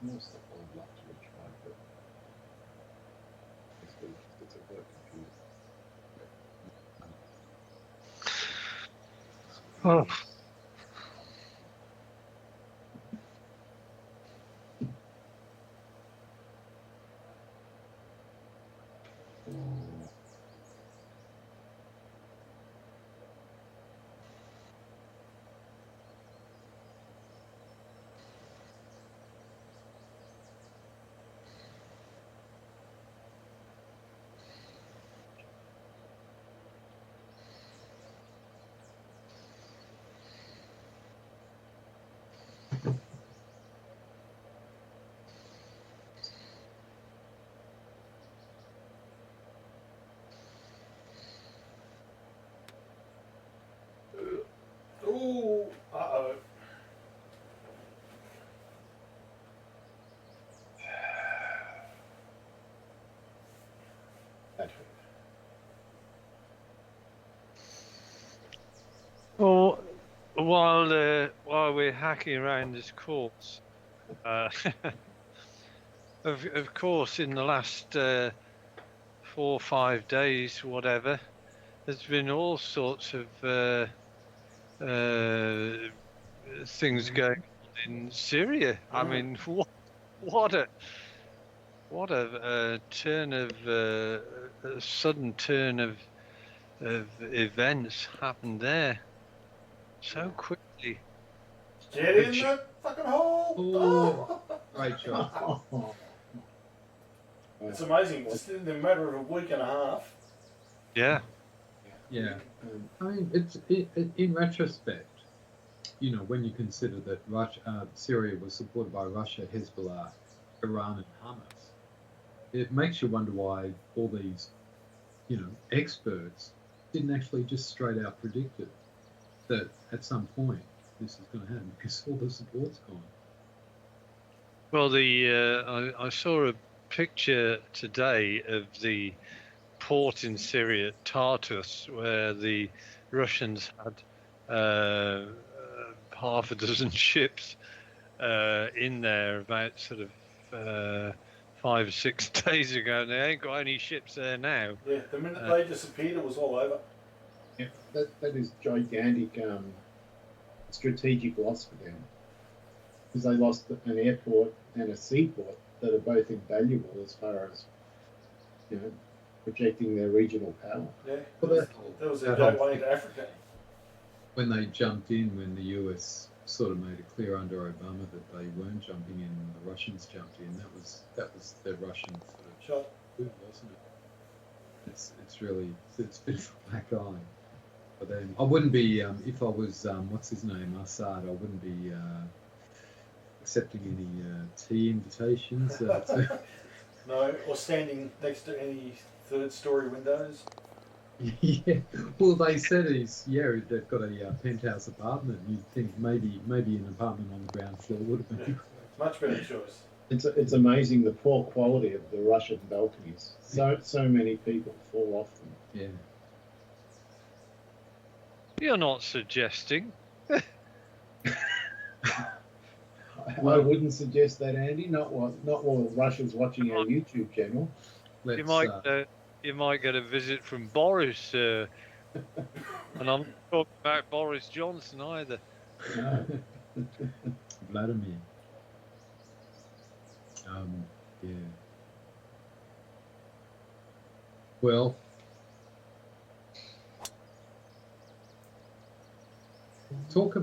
There's more stuff I'd like to try, but it's a work computer. Oh. Ooh, uh-oh. That hurt. Well, while we're hacking around this course, of course, in the last 4 or 5 days, whatever, there's been all sorts of things going on in Syria. I mean, what a turn of a sudden turn of events happened there so quickly. Get in that fucking hole! Oh. Great shot. It's amazing, just in the matter of a week and a half. Yeah. Yeah. I mean, it's in retrospect, you know, when you consider that Syria was supported by Russia, Hezbollah, Iran, and Hamas, it makes you wonder why all these, experts didn't actually just straight out predict it, that at some point this is going to happen because all the support's gone. Well, I saw a picture today of the port in Syria, Tartus, where the Russians had half a dozen ships in there about sort of 5 or 6 days ago, and they ain't got any ships there now. Yeah, the minute they disappeared, it was all over. Yeah, that is gigantic strategic loss for them, because they lost an airport and a seaport that are both invaluable as far as projecting their regional power. Yeah, Well, that was their that whole gateway thing. to Africa. When they jumped in, when the US sort of made it clear under Obama that they weren't jumping in, the Russians jumped in. That was the Russian sort of Shot. move, wasn't it? It's really a bit of a black eye. But then I wouldn't be if I was what's his name, Assad. I wouldn't be accepting any tea invitations. No, or standing next to any third-story windows. Yeah, well, they said they've got a penthouse apartment. You'd think maybe an apartment on the ground floor would have been great. Much better choice. It's amazing the poor quality of the Russian balconies. So many people fall off them. Yeah. You're not suggesting. I wouldn't suggest that, Andy. Not while Russia's watching our YouTube channel. You might get a visit from Boris, and I'm not talking about Boris Johnson either. No. Vladimir. Yeah. Well, talk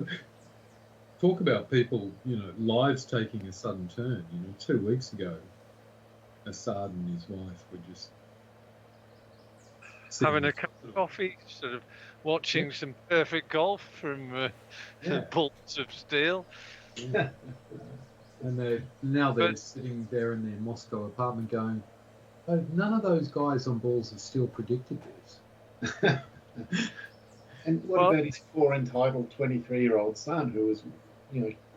about people, lives taking a sudden turn. 2 weeks ago, Assad and his wife were just having a cup of coffee, sort of watching some perfect golf from Bolts of Steel. Yeah. And they're sitting there in their Moscow apartment going, oh, none of those guys on Balls of Steel predicted this. And what about his poor entitled 23-year-old son who was,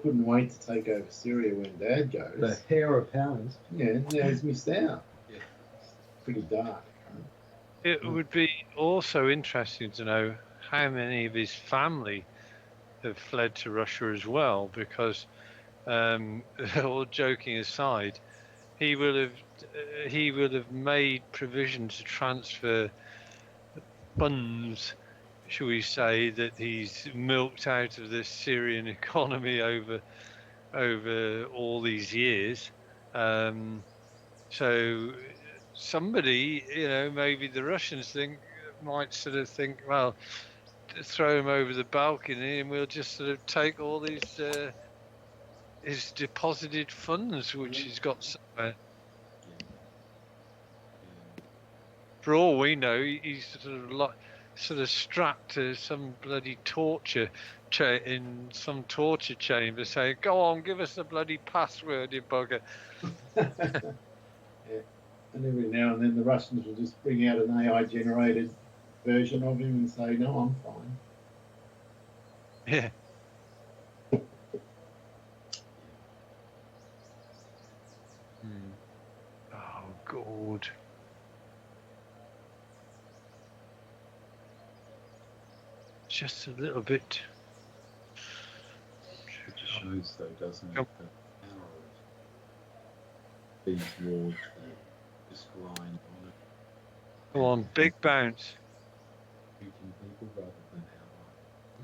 couldn't wait to take over Syria when Dad goes? The heir apparent. Yeah, now he's missed out. Yeah. Pretty dark. It would be also interesting to know how many of his family have fled to Russia as well, because all joking aside, he will have made provision to transfer funds, shall we say, that he's milked out of the Syrian economy over all these years. So somebody, maybe the Russians might sort of think, well, throw him over the balcony and we'll just sort of take all these his deposited funds, which he's got somewhere. For all we know, he's sort of strapped to some bloody torture in some torture chamber, saying, "Go on, give us the bloody password, you bugger." Yeah. And every now and then the Russians will just bring out an AI-generated version of him and say, "No, I'm fine." Yeah. Oh God. Just a little bit. It just shows, though, doesn't it, the power of these wards that just grind on it. Come on, big bounce. Shooting people rather than outright.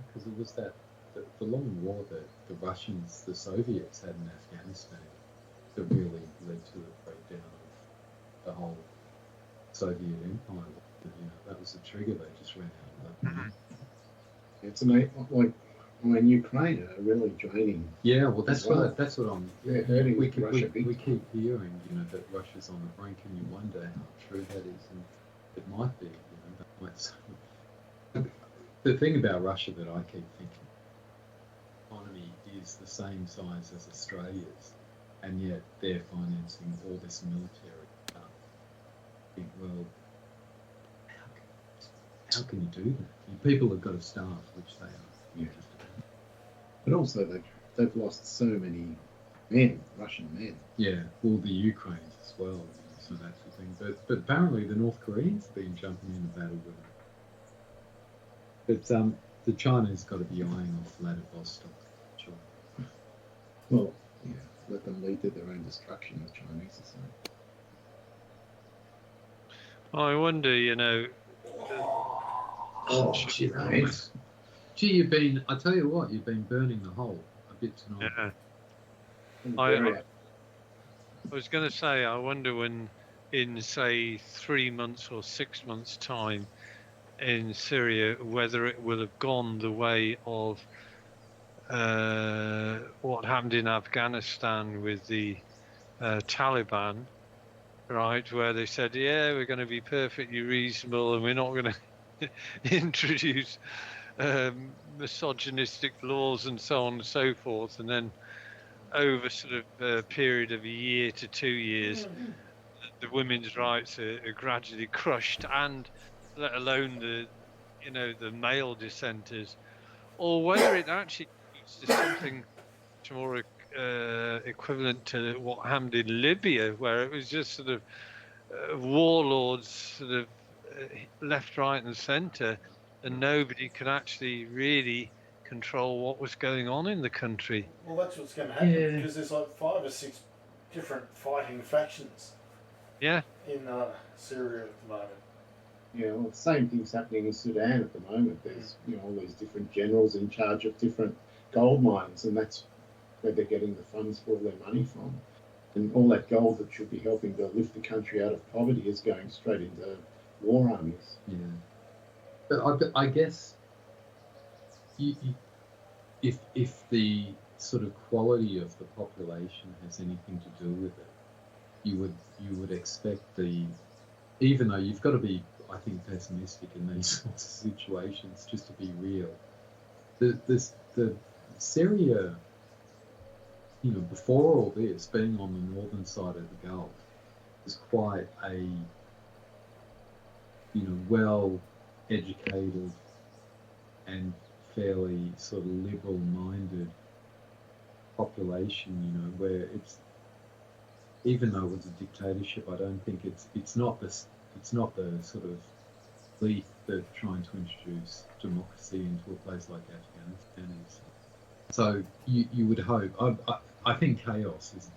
Because it was the long war that the Russians, the Soviets had in Afghanistan that really led to the breakdown of the whole Soviet Empire. That was the trigger. They just ran out of that. It's amazing. Like Ukraine are really draining. Yeah, well, that's what I'm. Yeah, hurting we Russia. keep hearing, that Russia's on the brink, and you wonder how true that is, and it might be. That might. The thing about Russia that I keep thinking, economy is the same size as Australia's, and yet they're financing all this military think, well, how can you do that? People have got to starve, which they are. Yeah. But also they've lost so many men, Russian men. Yeah, all the Ukrainians as well, so that's the thing. But apparently the North Koreans have been jumping in the battle with them. But the China's got to be eyeing off Vladivostok. Sure. Well, yeah, let them lead to their own destruction, the Chinese are saying. I wonder, Oh, shit, mate. Gee, I tell you what, you've been burning the hole a bit tonight. Yeah. I I was going to say, I wonder when, in say 3 months or 6 months' time, in Syria, whether it will have gone the way of what happened in Afghanistan with the Taliban, right, where they said, yeah, we're going to be perfectly reasonable and we're not going to introduce misogynistic laws and so on and so forth, and then over sort of a period of a year to 2 years, the women's rights are gradually crushed, and let alone the male dissenters, or whether it actually leads to something much more equivalent to what happened in Libya, where it was just sort of warlords sort of left, right, and centre, and nobody could actually really control what was going on in the country. Well, that's what's going to happen Yeah. because there's like 5 or 6 different fighting factions Yeah. in Syria at the moment. Yeah, well, the same thing's happening in Sudan at the moment. There's all these different generals in charge of different gold mines, and that's where they're getting the funds for all their money from. And all that gold that should be helping to lift the country out of poverty is going straight into war armies. Yeah, but I guess if the sort of quality of the population has anything to do with it, you would expect even though you've got to be, I think, pessimistic in these sorts of situations just to be real. The Syria, before all this, being on the northern side of the Gulf, is quite a well-educated and fairly sort of liberal-minded population. Where even though it's a dictatorship, I don't think it's not the sort of elite that are trying to introduce democracy into a place like Afghanistan is. So you would hope. I think chaos is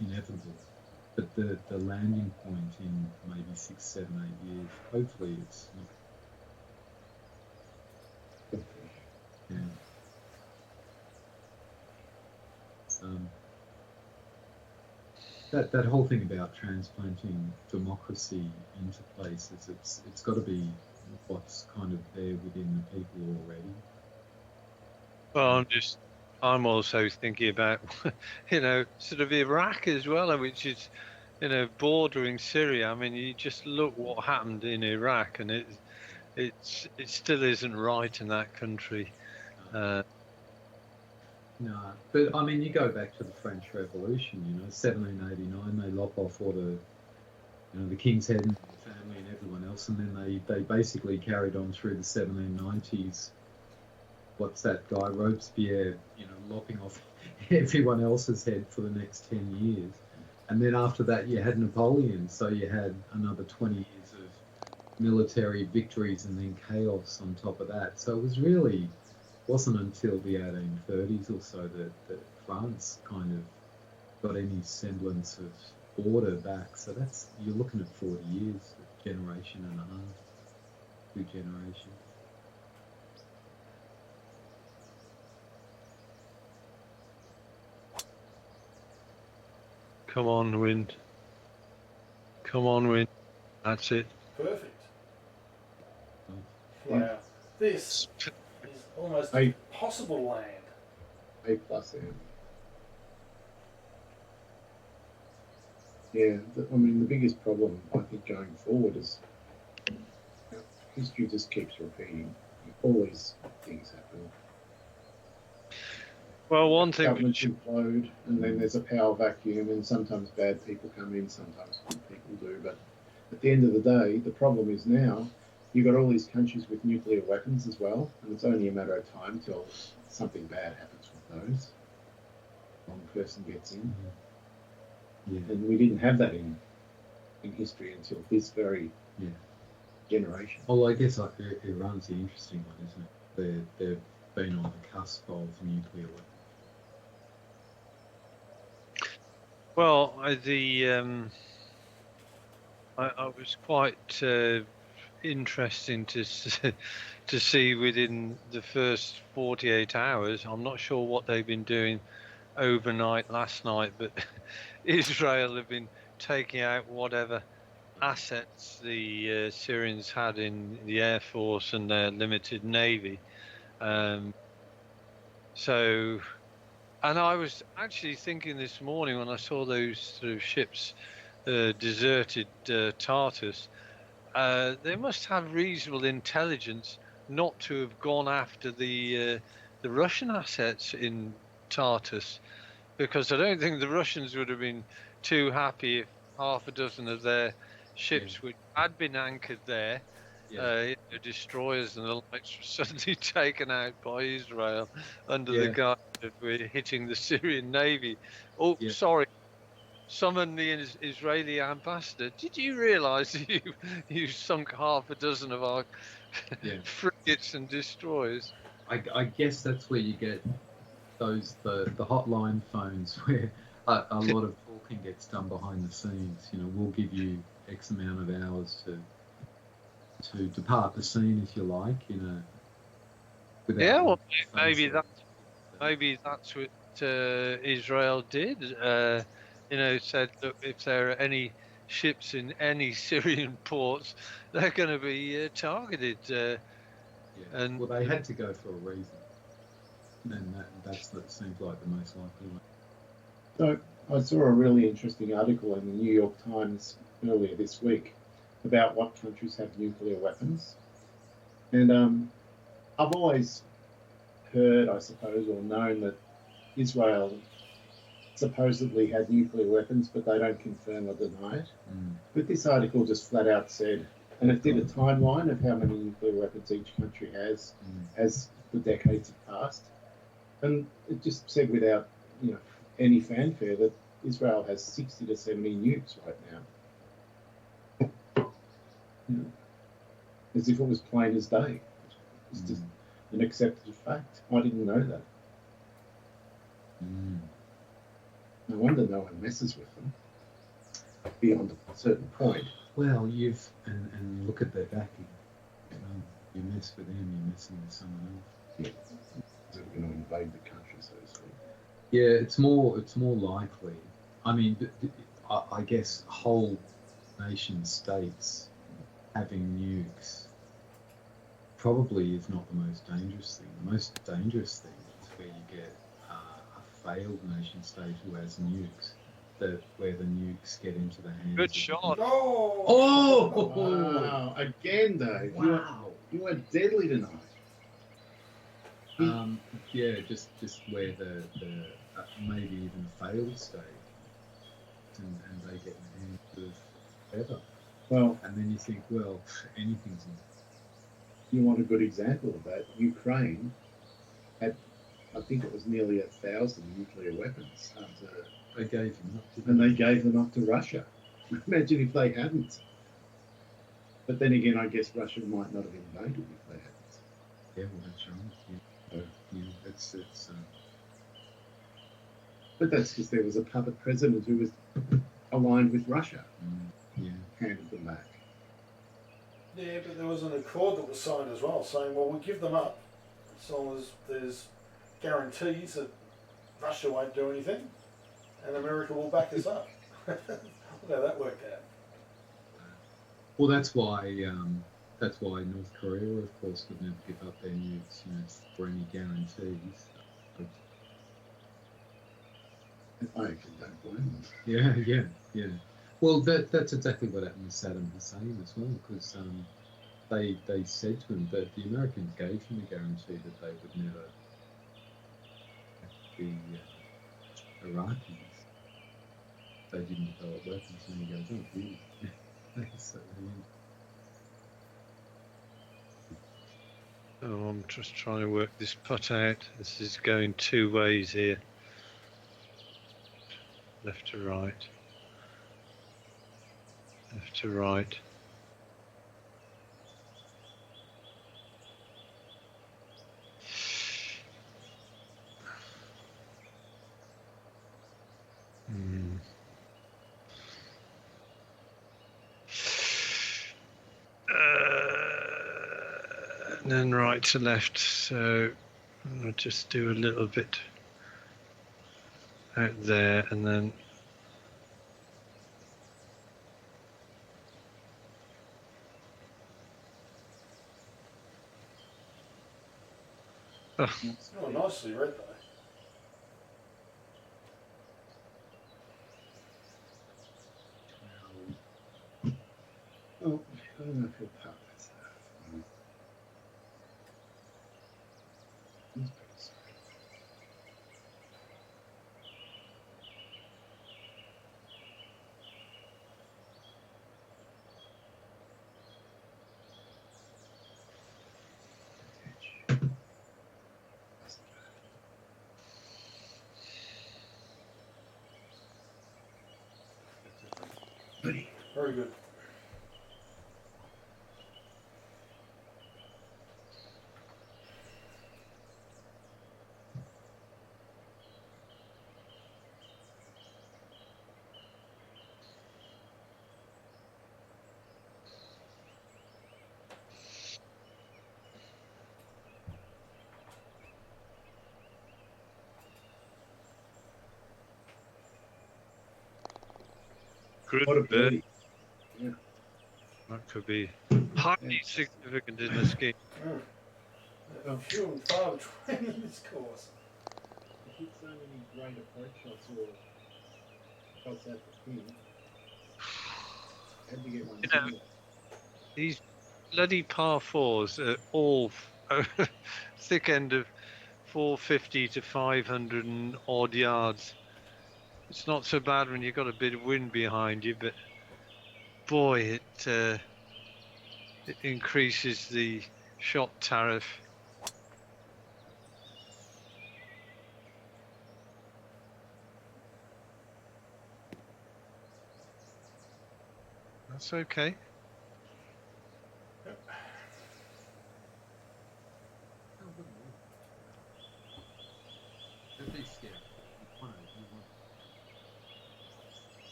inevitable, but the landing point in maybe 6, 7, 8 years, hopefully it's not. Yeah. That whole thing about transplanting democracy into places, it's got to be what's kind of there within the people already. Well, I'm also thinking about, sort of Iraq as well, which is, bordering Syria. I mean, you just look what happened in Iraq, and it still isn't right in that country. No, but I mean, you go back to the French Revolution. 1789, they lop off all the king's head and the family and everyone else, and then they basically carried on through the 1790s. What's that guy Robespierre? Lopping off everyone else's head for the next 10 years, and then after that you had Napoleon, so you had another 20 years of military victories and then chaos on top of that. So it wasn't until the 1830s or so that France kind of got any semblance of order back. So you're looking at 40 years, a generation and a half, 2 generations. Come on, wind. Come on, wind. That's it. Perfect. Wow. This is almost impossible land. A+, yeah. The biggest problem I think going forward is history just keeps repeating. All these things happen. Well, one thing Governments implode, and then there's a power vacuum, and sometimes bad people come in, sometimes good people do. But at the end of the day, the problem is now you've got all these countries with nuclear weapons as well, and it's only a matter of time till something bad happens with those. One person gets in, Yeah. and we didn't have that in history until this very Yeah. generation. Well, I guess Iran's the interesting one, isn't it? They've been on the cusp of nuclear weapons. Well, I was quite interesting to see within the first 48 hours. I'm not sure what they've been doing overnight last night, but Israel have been taking out whatever assets the Syrians had in the air force and their limited navy. So, and I was actually thinking this morning when I saw those sort of ships deserted Tartus, they must have reasonable intelligence not to have gone after the Russian assets in Tartus, because I don't think the Russians would have been too happy if half a dozen of their ships, which had been anchored there, destroyers and the likes, were suddenly taken out by Israel under the guise of we're hitting the Syrian navy. Oh, sorry. Summon the Israeli ambassador. Did you realise you sunk half a dozen of our frigates and destroyers? I guess that's where you get the hotline phones where a lot of talking gets done behind the scenes. You know, we'll give you X amount of hours to depart the scene, if you like. You know, Yeah, well, without maybe that's what Israel did. You know, said, look, if there are any ships in any Syrian ports, they're going to be targeted. And well, they had to go for a reason, and that seems like the most likely one. So I saw a really interesting article in the New York Times earlier this week about what countries have nuclear weapons. And I've always heard, I suppose, or known that Israel supposedly had nuclear weapons, but they don't confirm or deny it. But this article just flat out said, and it did a timeline of how many nuclear weapons each country has as the decades have passed. And it just said without, any fanfare that Israel has 60 to 70 nukes right now. As if it was plain as day. It's just an accepted fact. I didn't know that. No wonder no one messes with them beyond a certain point. Well, and look at their backing. You mess with them, you're messing with someone else. Yeah. They're going to invade the country, so to speak. Yeah, it's more likely. I mean, I guess whole nation states having nukes probably is not the most dangerous thing. The most dangerous thing is where you get a failed nation state who has nukes, where the nukes get into the hands. Good shot. Oh! Wow! Again, Dave. Wow! You are deadly tonight. Yeah, just where the maybe even a failed state, and they get in the hands of ever. Well, and then you think, well, anything's in. You want a good example of that? Ukraine had, I think it was nearly 1,000 nuclear weapons. They gave them up. And they gave them up to Russia. Imagine if they hadn't. But then again, I guess Russia might not have invaded if they hadn't. Yeah, well, that's right. Yeah, it's. But that's because there was a puppet president who was aligned with Russia. Handed them back. Yeah, but there was an accord that was signed as well, saying, well, we'll give them up as long as there's guarantees that Russia won't do anything and America will back us up. Look how that worked out. Well, that's why North Korea, of course, would never give up their nukes, for any guarantees. I actually don't blame them. Yeah. Well, that's exactly what happened with Saddam Hussein as well, because they said to him that the Americans gave him a guarantee that they would never the Iraqis. They didn't develop weapons, and he goes, "Oh, really?" So, yeah. Oh, I'm just trying to work this putt out. This is going two ways here. Left to right. Left to right. Hmm. And then right to left. So I'll just do a little bit out there and then. Oh, Oh, nicely read though. Oh, I don't know if he'll putt. That's He's pretty sorry. Very good. good What a bird. birdie. Yeah. That could be highly significant in this game. Few and far between in this course. He hit so many great approach shots or shots at the pin. Had to get one You know, single. These bloody par fours are all thick end of 450 to 500 and odd yards. It's not so bad when you've got a bit of wind behind you, but boy, it increases the shot tariff. That's okay. Oh, good move. Don't be scared. You want it, you want it.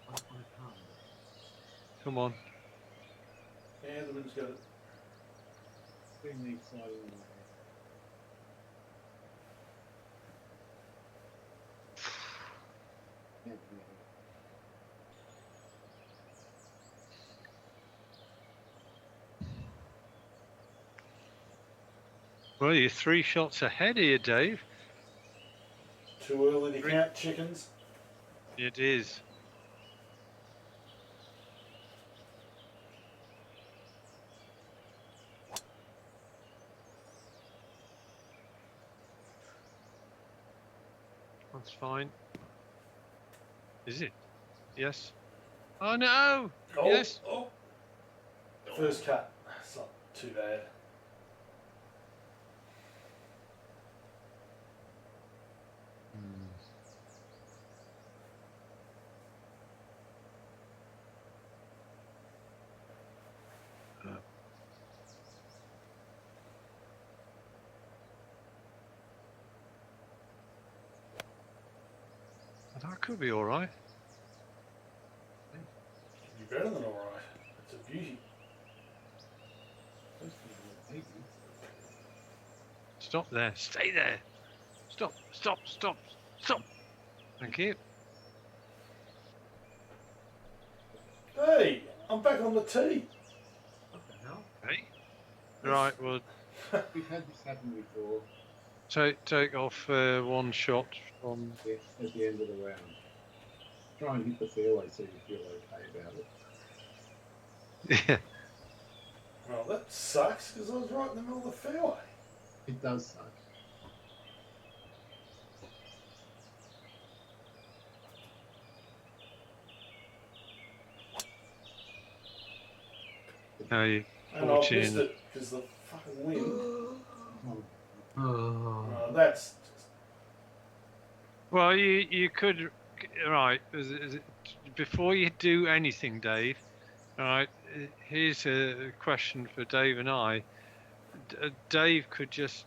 I can't. Come on. Yeah, the wind's got it. Extremely exciting. Yeah, Well, you're 3 shots ahead here, Dave. Too early to count chickens. It is. That's fine. Is it? Yes. Oh no! Oh, Yes. oh. First cut. It's not too bad. That could be all right. You're better than alright. It's a beauty. Supposed to be a baby. Stop there. Stay there. Stop. Stop. Stop. Stop. Thank you. Hey, I'm back on the tee. What the hell? Hey. Right. Well, We've had this happen before. take off one shot from. Yeah, at the end of the round. Try and hit the fairway so you feel okay about it. Yeah. Well, that sucks because I was right in the middle of the fairway. It does suck. How you And I Fortunate. missed it because the fucking wind. Oh, That's Well, you could, right, before you do anything, Dave, all right, here's a question for Dave and I. Dave could just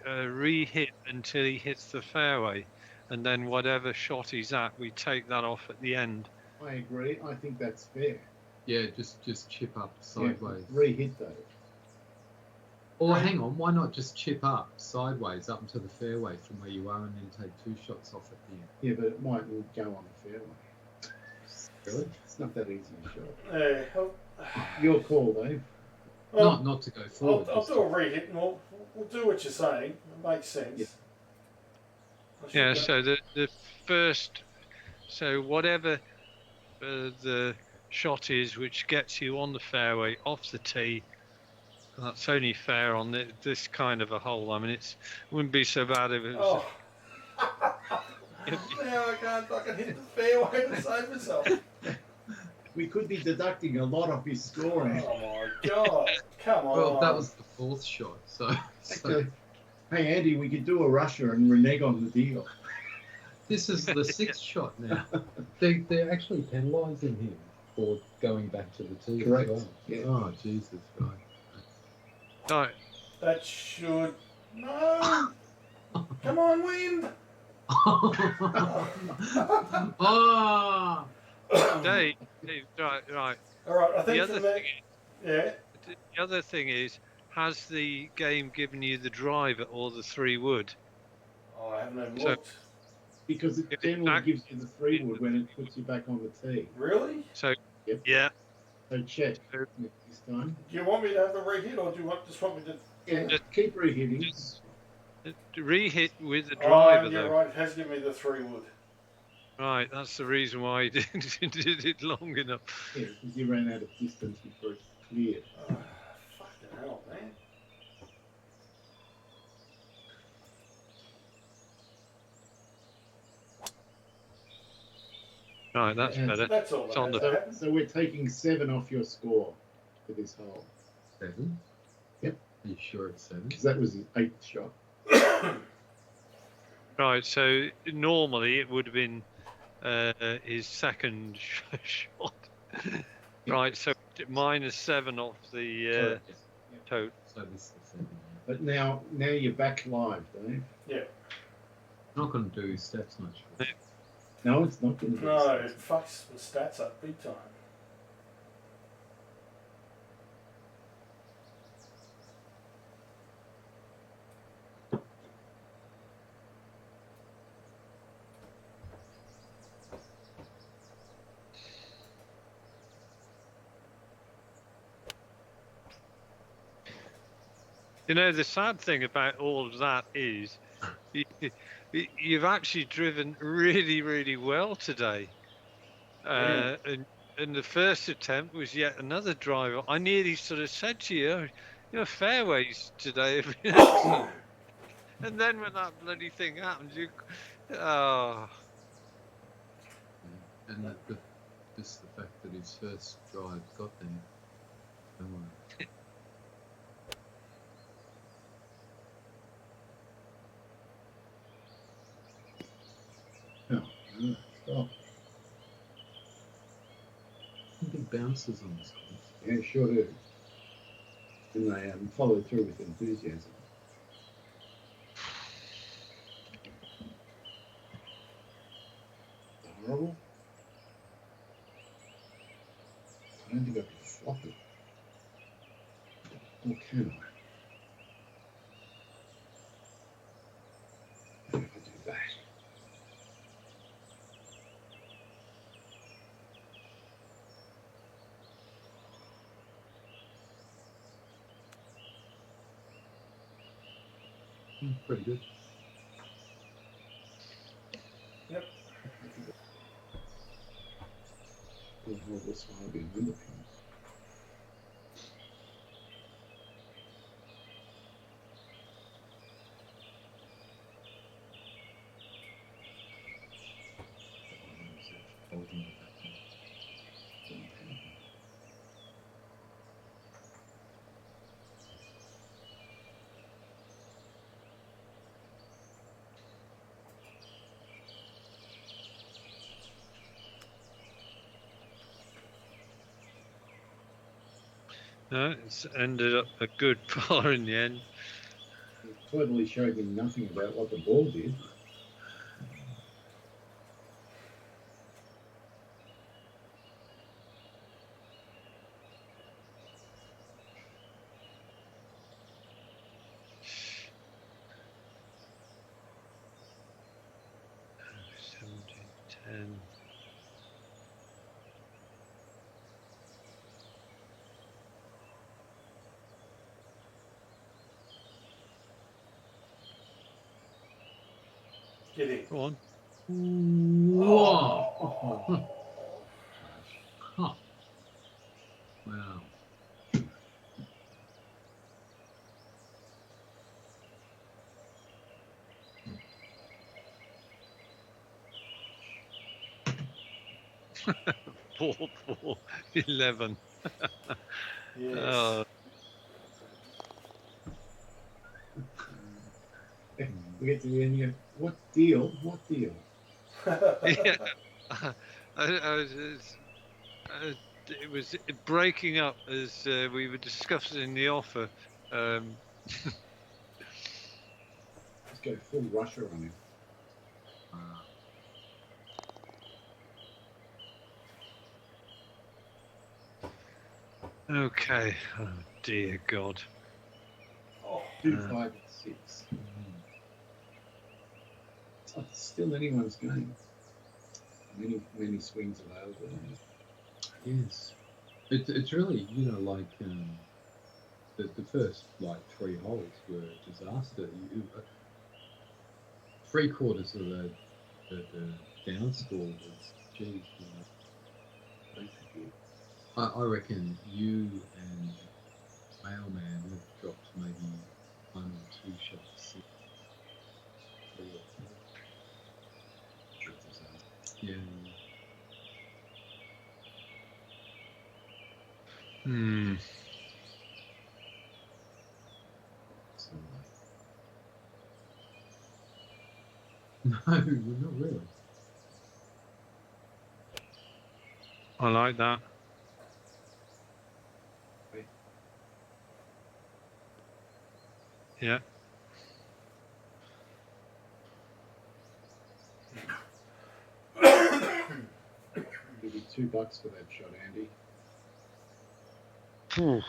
re-hit until he hits the fairway, and then whatever shot he's at, we take that off at the end. I agree. I think that's fair. yeah, just chip up Yeah, sideways. re-hit though. Or hang on, why not just chip up sideways up into the fairway from where you are and then take 2 shots off at the end? Yeah, but it mightn't go on the fairway. Really? It's not that easy a shot. yeah. Your call, Dave. Well, Not to go forward. I'll do a re-hit and we'll do what you're saying. It makes sense. Yeah. I should Yeah. go- So the first, so whatever the shot is which gets you on the fairway off the tee, that's only fair on this kind of a hole. I mean, it wouldn't be so bad if it was. Oh. Now I can't fucking hit the fairway to save myself. We could be deducting a lot of his score. Andy. Oh my god! Come on. Well, that was the 4th shot, so Actually, hey Andy, we could do a rusher and renege on the deal. this is the 6th shot now. They're actually penalising him for going back to the tee Correct. as well. Yeah. Oh, Jesus, right. Right. That should no. Come on, wind. Oh! Dave, right. All right. I The think other for me, thing, yeah. the other thing is, has the game given you the driver or the 3 wood? Oh, I haven't even So- looked. Because it generally gives you the 3 wood when it puts you back on the tee. Really? So Yep. yeah, So check this time. Do you want me to have the re-hit, or do you just want me to? Yeah, Just- keep re-hitting. just re-hit with the Oh, driver yeah, though. right. It has given me the 3 wood. Right, that's the reason why you did it long enough. Yeah, because you ran out of distance before it cleared. Oh, fucking hell, man. Right, that's Yeah, better. That's all It's that on has the- to happen. So we're taking 7 off your score for this hole. 7? Yep. Are you sure it's 7? Because that was his 8th shot. Right, so normally it would have been his second shot. Right, so -7 off the Correct. total. So this is the 7. But now you're back live, Dave. Yeah. Not going to do stats much. No, it's not going to be. No, it fucks the stats up big time. You know, the sad thing about all of that is you've actually driven really, really well today. And the first attempt was yet another driver. I nearly sort of said to you, your fairways today have been excellent. And then when that bloody thing happened, oh, And just the fact that his first drive got there. Don't worry. No, stop. Some big bounces on this course. Yeah, sure do. And they follow through with enthusiasm. Horrible. I don't think I can flop it. Or can I? Maybe if I do that. Pretty good. Well, this one will be another pin. Holding it back. No, it's ended up a good par in the end. It totally showed me nothing about what the ball did. Ten. Get in. Go on. Whoa! Huh. Wow. Four, 11. Yes. Oh, We get to the end again. What deal? What deal? yeah. It was breaking up as we were discussing the offer. Let's go full rusher on him. Okay. Oh, dear God. Oh, 2, 5, and 6. It's like still anyone's game. Many swings available. Yes. It's really, like the first like 3 holes were a disaster. Three-quarters of the downscore was, geez, Basically. I reckon you and Mailman have dropped maybe 1 or 2 shots. 3 or 4. Yeah. Hmm. So, No, not really. I like that. Yeah. give you $2 for that shot, Andy. Phew.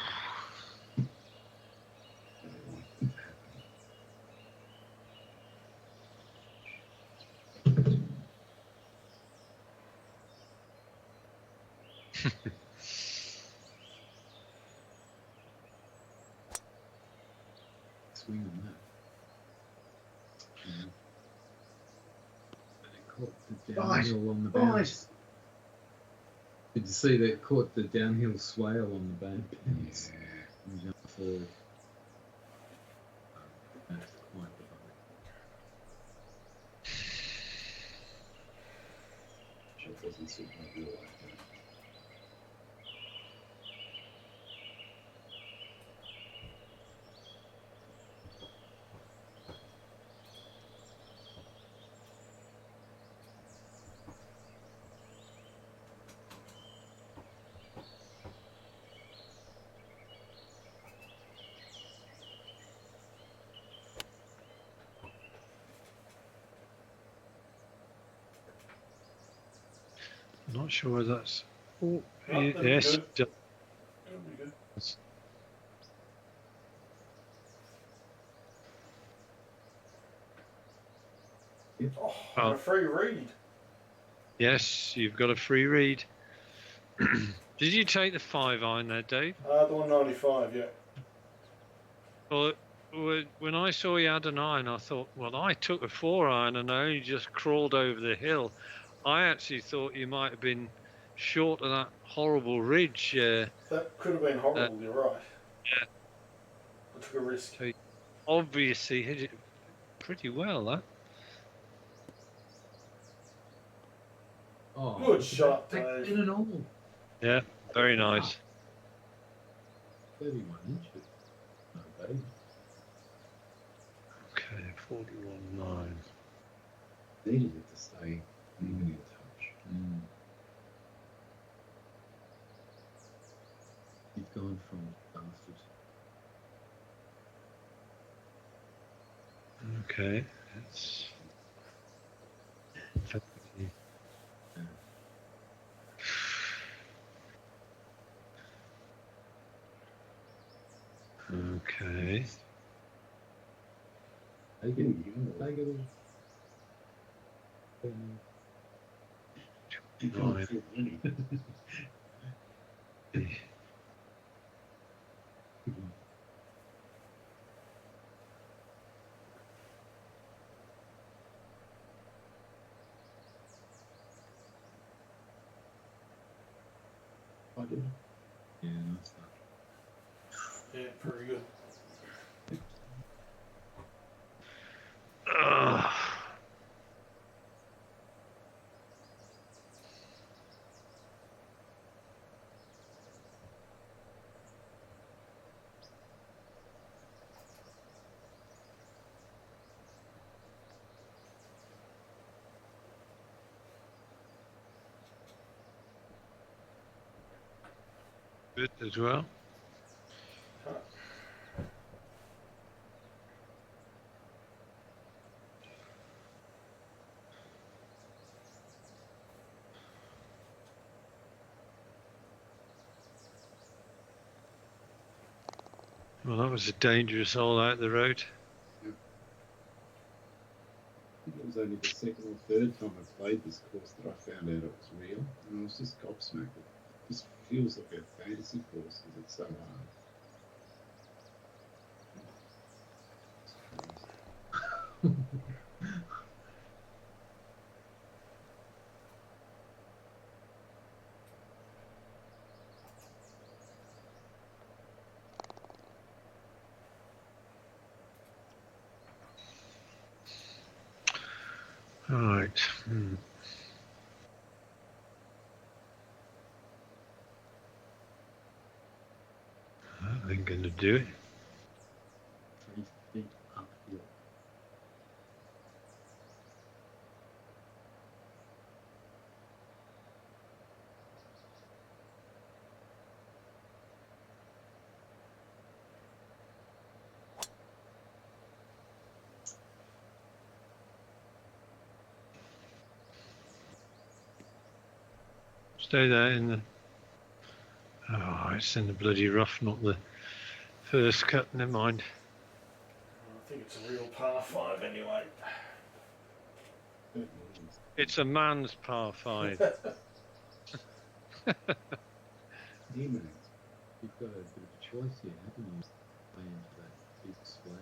Swing on that. And it caught the downhill on the bounce. Nice. Did you see that it caught the downhill swale on the bounce? Yeah. And jumped forward. That's quite the Shot doesn't suit my real life. Not sure whether that's. Oh, No, that'll be yes. good. That'll be good. Oh, Oh. a free read. Yes, you've got a free read. Did you take the 5-iron there, Dave? The 195, yeah. Well, when I saw you had an iron, I thought, well, I took a 4-iron and I only just crawled over the hill. I actually thought you might have been short of that horrible ridge. That could have been horrible, you're right. Yeah. I took a risk. So obviously hit it pretty well, that. Oh, Good shot, back Dave. in and all. Yeah, very nice. 31 inches. No, baby. Okay, 41.9. Needed it to stay even in touch. You've gone from Okay. That's okay. Take it. Take it all. You can't afford money. I did. Yeah, nice stuff. Yeah, pretty good. Ugh. Good as well. Well, that was a dangerous hole out the road. I think it was only the second or third time I played this course that I found out it was real, and I was just gobsmacked. It just feels like a fantasy course because it's so hard. It's crazy. Right. That ain't gonna do it. 3 feet uphill. Stay there in the. Oh, it's in the bloody rough, not the first cut. Never mind. I think it's a real par 5 anyway. It's a man's par 5. Demons. You've got a bit of a choice here, haven't you? Play into that big swale.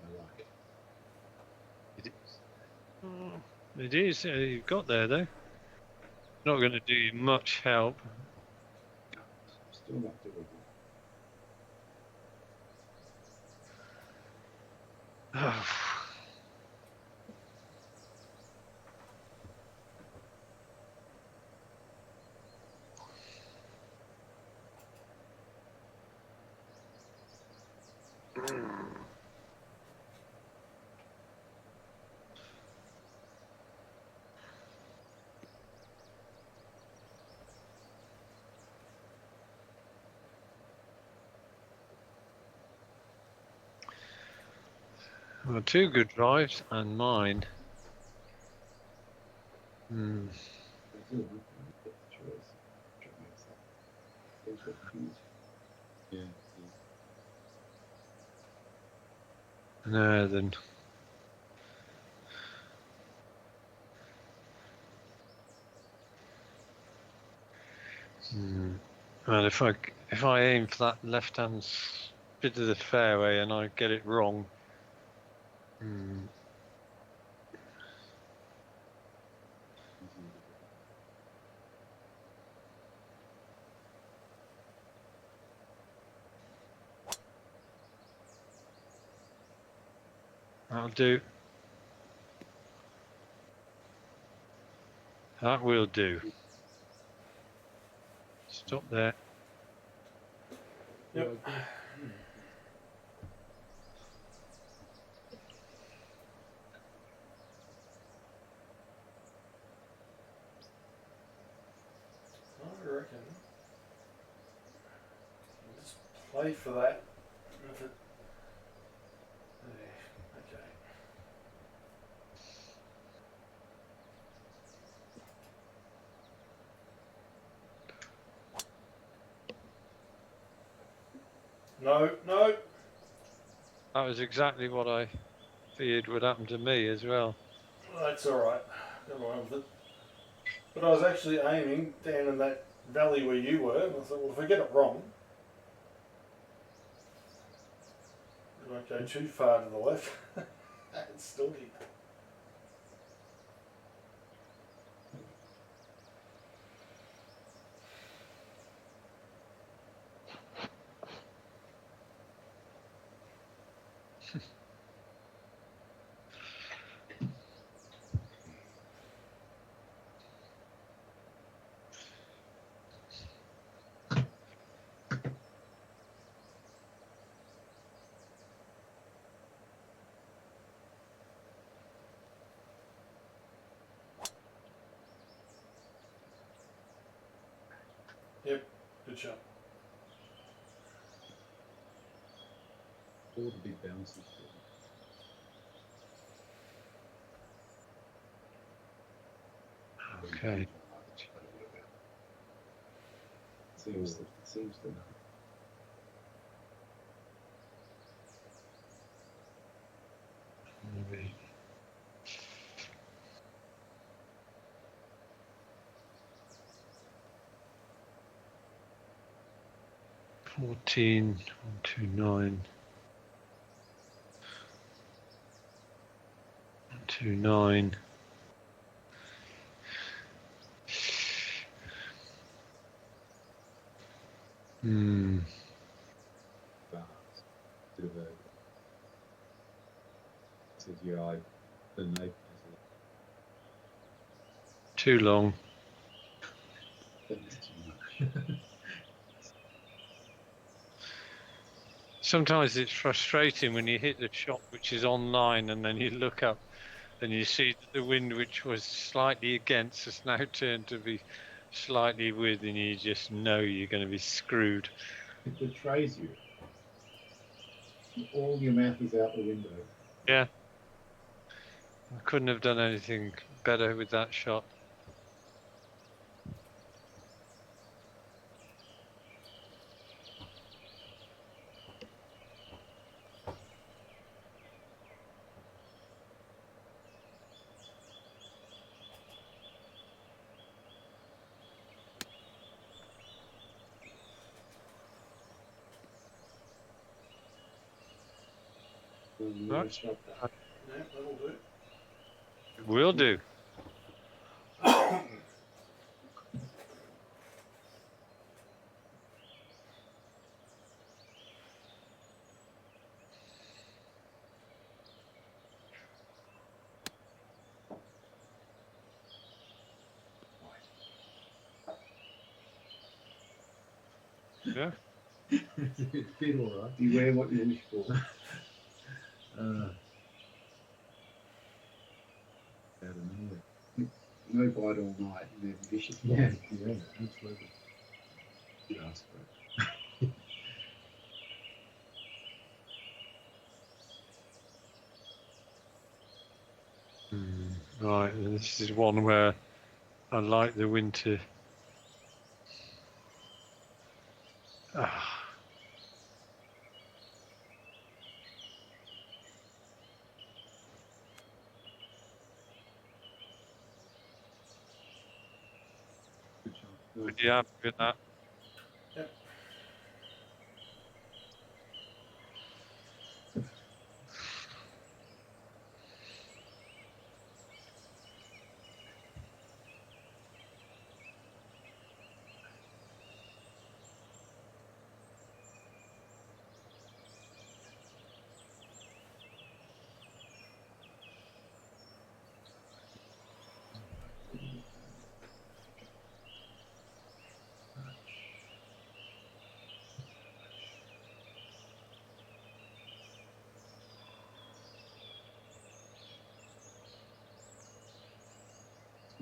I like it. It is. You've got there though. Not going to do you much help. Still not doable. Well, 2 good drives and mine. Hmm. I do like it. I get the choice. Try to make that. Those were huge. Yeah. No, then. And if I aim for that left hand bit of the fairway and I get it wrong, that'll do. That will do. Stop there. Yep. I reckon away for that. If it, yeah, okay. No. That was exactly what I feared would happen to me as well. That's alright. Never mind with it. But I was actually aiming down in that valley where you were, and I thought, well, if I get it wrong, it won't go too far to the left. It's stalky. Yep, good shot. All the big bounces. Okay. Seems to know. Maybe. $14, 129, 129. Bit of a says your eye, the knife Too long. is too much. Sometimes it's frustrating when you hit the shot which is online and then you look up and you see that the wind which was slightly against has now turned to be slightly with, and you just know you're going to be screwed. It betrays you. All your math is out the window. Yeah. I couldn't have done anything better with that shot. Right. Shot that. Yeah, that'll do. Will do. Yeah. It fit all right. Beware what you wish for. Out of nowhere. No bite all night and then vicious bite. Yeah, absolutely. You ask for it. Right, and this is one where I like the wind to. Good shot. Yeah, with that. Yep.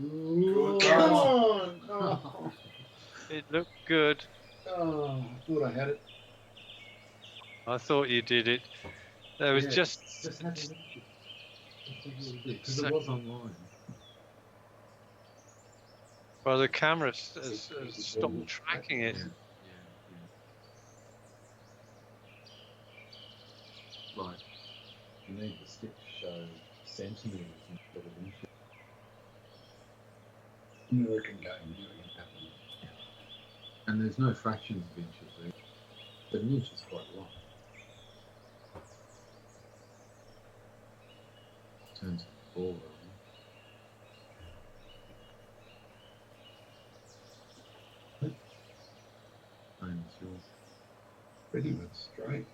Good. Come on! Oh, It looked good. I thought I had it. I thought you did it. There was Yeah, just have a look at it. Just have a little bit, because So- it was online. well, the camera has stopped tracking it. Yeah. Like, you need the stick to show centimetres instead of inches. American game, you can have them. And there's no fractions of inches either. But an inch is quite a lot. Turns to 4, really. Same as yours. Pretty much straight.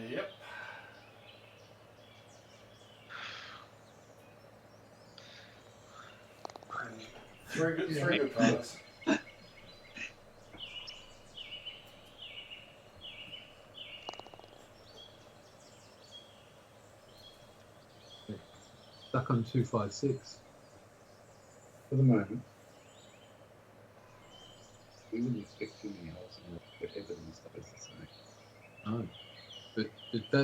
Yep. Three good pars. Stuck on 256. For the moment. We wouldn't expect too many holes in it, but evidence stays the same. No. But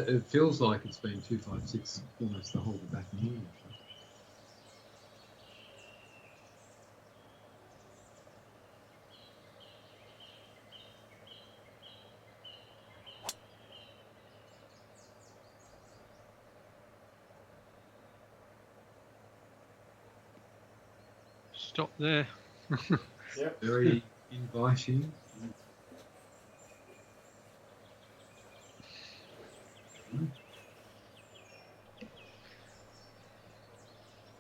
it feels like it's been 256 almost the whole back nine. Stop there. Yep. Very inviting.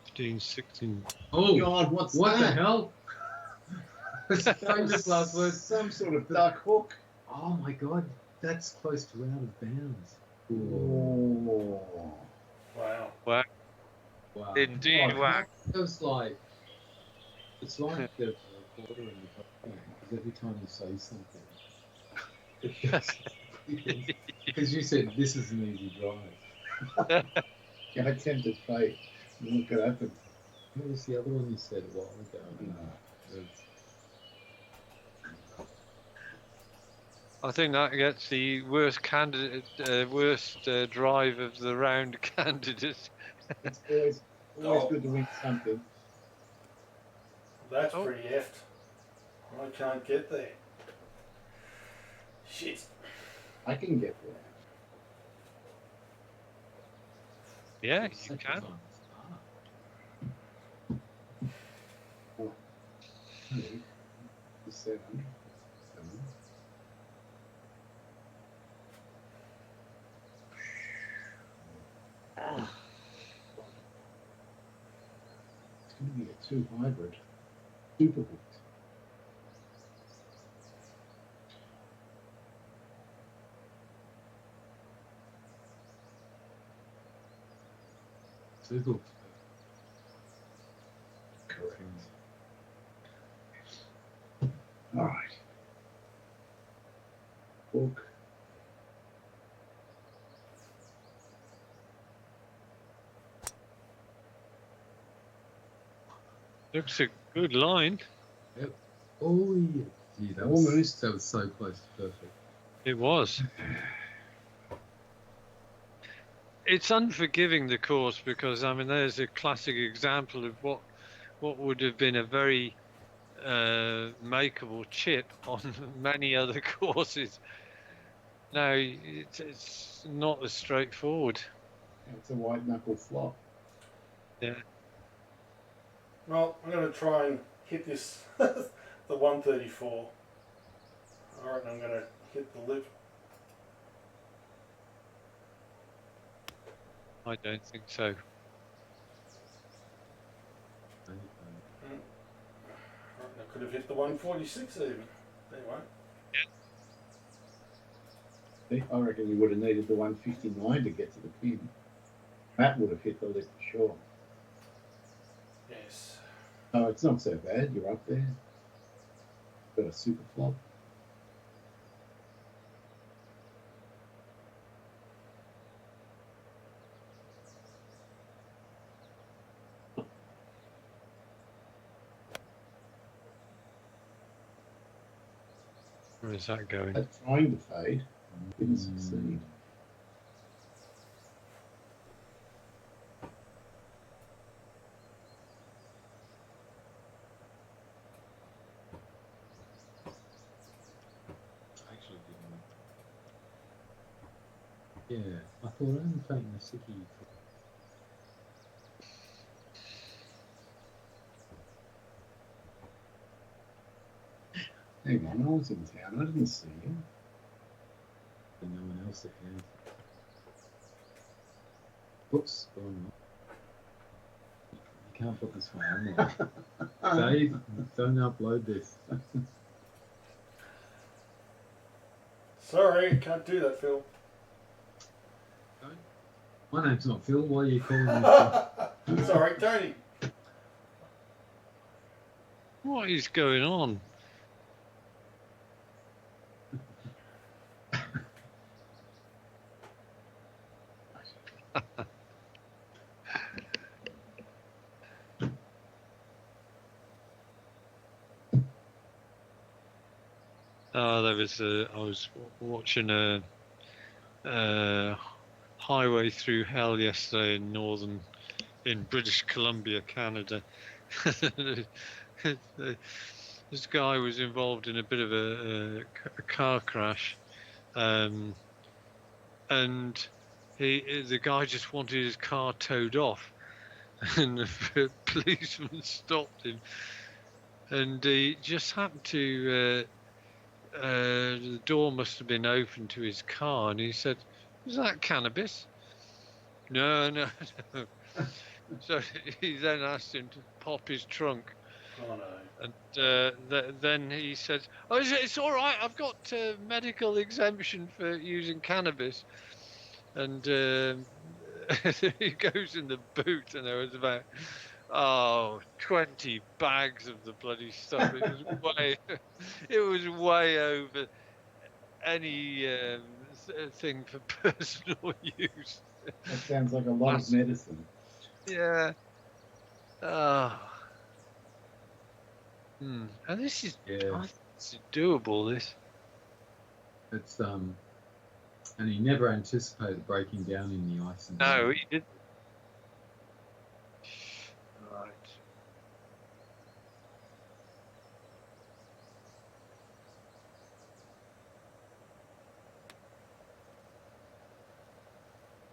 15, 16. Oh, God, what's what the that? hell? Famous last words. Some sort of duck hook. Oh my god, that's close to out of bounds. Oh. Wow. Wow. Indeed, Oh, whack. It was like, it's like the recorder in the phone, because every time you say something, it goes, because you said this is an easy drive. Yeah, I tempted fate. Look what happened. What was the other one you said a while ago? It was- I think that gets the worst candidate, worst drive of the round candidate. It's always Oh. good to win something. That's Oh. pretty effed. I can't get there. Shit. I can get there. Yeah, it's you such a can. fun start. The 7. 7. It's going to be a 2 hybrid. Super hooked. Two hooks. Correct. All right. Hook. Looks a good line. Oh yeah. Gee, that was so close to perfect. It was. It's unforgiving, the course, because I mean, there's a classic example of what would have been a very makeable chip on many other courses. No, it's not as straightforward. It's a white knuckle flop. Yeah. Well, I'm going to try and hit this, the 134. I reckon I'm going to hit the lip. I don't think so. I reckon I could have hit the 146 even. Anyway. I reckon you would have needed the 159 to get to the pin. That would have hit the lip for sure. Yes. Oh, it's not so bad. You're up there. got a super flop. Where is that going? They're trying to fade, didn't succeed. Actually didn't. Yeah, I thought I'm taking the sickie. Hang on, I was in town. I didn't see him. And no one else that has. Whoops, wrong one. You can't put this one on there. Dave, don't upload this. Sorry, can't do that, Phil. My name's not Phil. Why are you calling me Phil? Sorry, Tony. What is going on? There was I was watching a highway through hell yesterday in British Columbia, Canada. This guy was involved in a bit of a car crash, and the guy just wanted his car towed off, and the policeman stopped him, and he just happened to the door must have been open to his car, and he said, "Is that cannabis?" No, no, no. So he then asked him to pop his trunk. Oh no. And then he said, "Oh, it's all right. I've got medical exemption for using cannabis." And he goes in the boot, and there was about 20 bags of the bloody stuff. It was way over any thing for personal use. That sounds like a lot of medicine. Yeah. And this is, I think it's doable, this. It's and he never anticipated breaking down in the ice. No, he didn't. Right.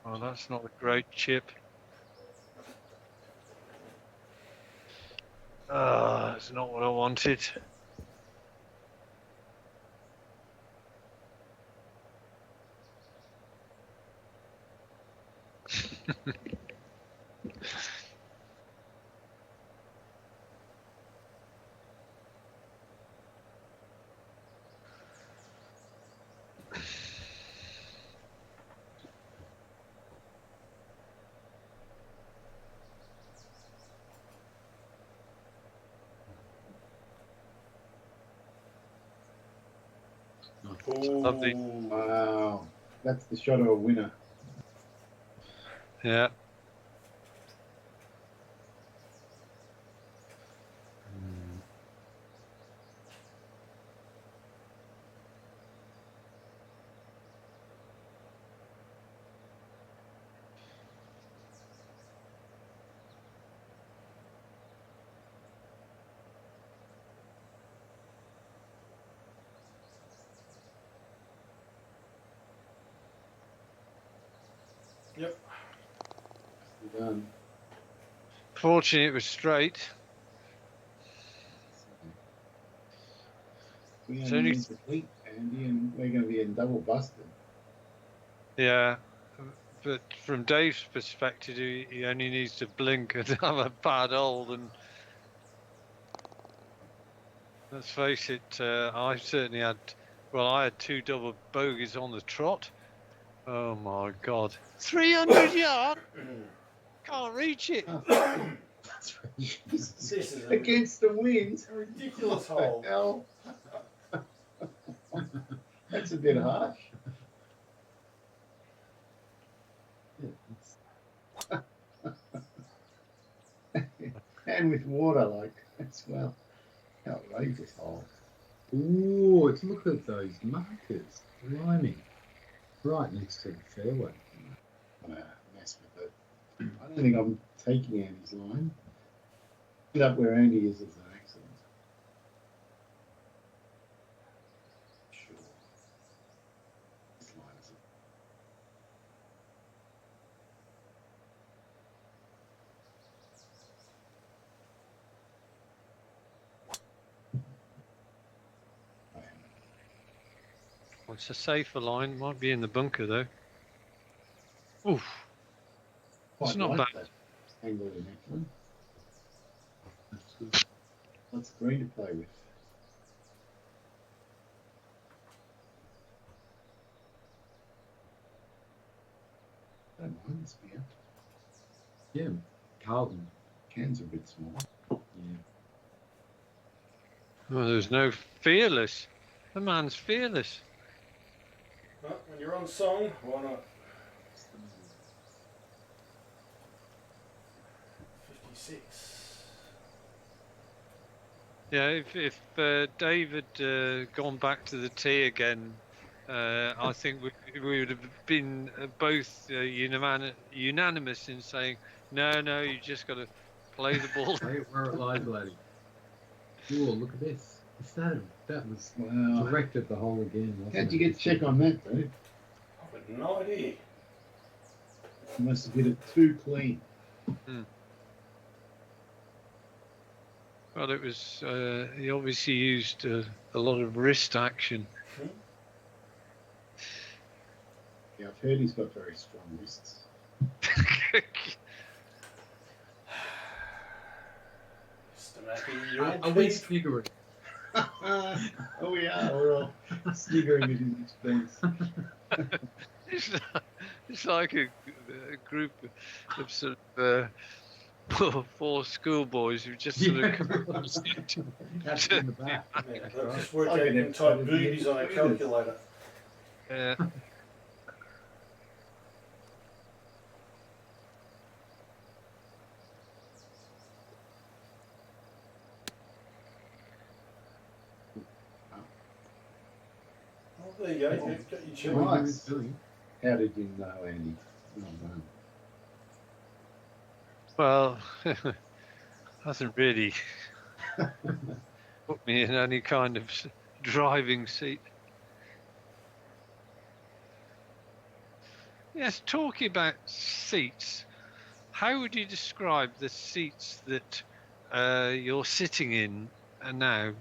Oh, that's not a great chip. That's not what I wanted. Lovely. Wow, that's the shot of a winner. Yeah. Yep. Well done. Fortunately, it was straight. We It's only only- need to tweet, Andy, and we're going to be in double busted. Yeah. But from Dave's perspective, he only needs to blink and have a bad hold. And let's face it, I certainly had. Well, I had 2 double bogeys on the trot. Oh my God! 300 yards. Can't reach it. That's right. This is a Against the wind. ridiculous What the hole. hell? That's a bit harsh. Yeah, And with water, like, as well. Outrageous hole. Ooh, look at those markers. Blimey. Right next to the fairway. I'm gonna mess with it. I don't think I'm taking Andy's line. Get up where Andy is an accident. Sure. This line is I am Well, it's a safer line. Might be in the bunker though. Oof. quite not like bad. that angle in that one. That's good. Lots of green to play with. I don't mind this beer. Yeah, Carlton. Cans are a bit small. Yeah. Well, there's no fearless. The man's fearless. Well, when you're on song, why not? 56. Yeah, if David gone back to the tee again, I think we would have been both unanimous in saying, no, you just got to play the ball. Play it where it lies, laddie. Ooh, look at this. That was Wow. directed the hole again, wasn't How'd it? you get a check on that, though? I've got no idea. You must have hit it too clean. Well, it was. He obviously used a lot of wrist action. Yeah, I've heard he's got very strong wrists. Mr. Mackey, you'll Are we keep. sniggering? Oh, we are. We're all sniggering at his expense. It's like a group of sort of four schoolboys who just sort of Tapped in the back. Yeah, That's they'll right. just work Like out an you can type episode of The boobies on a Entertainers. calculator. yeah. Oh, there you go. You've got your What chili. were you Nice. doing? How did you know, Andy? Well done. Well, hasn't really put me in any kind of driving seat. Yes, talking about seats, how would you describe the seats that you're sitting in now,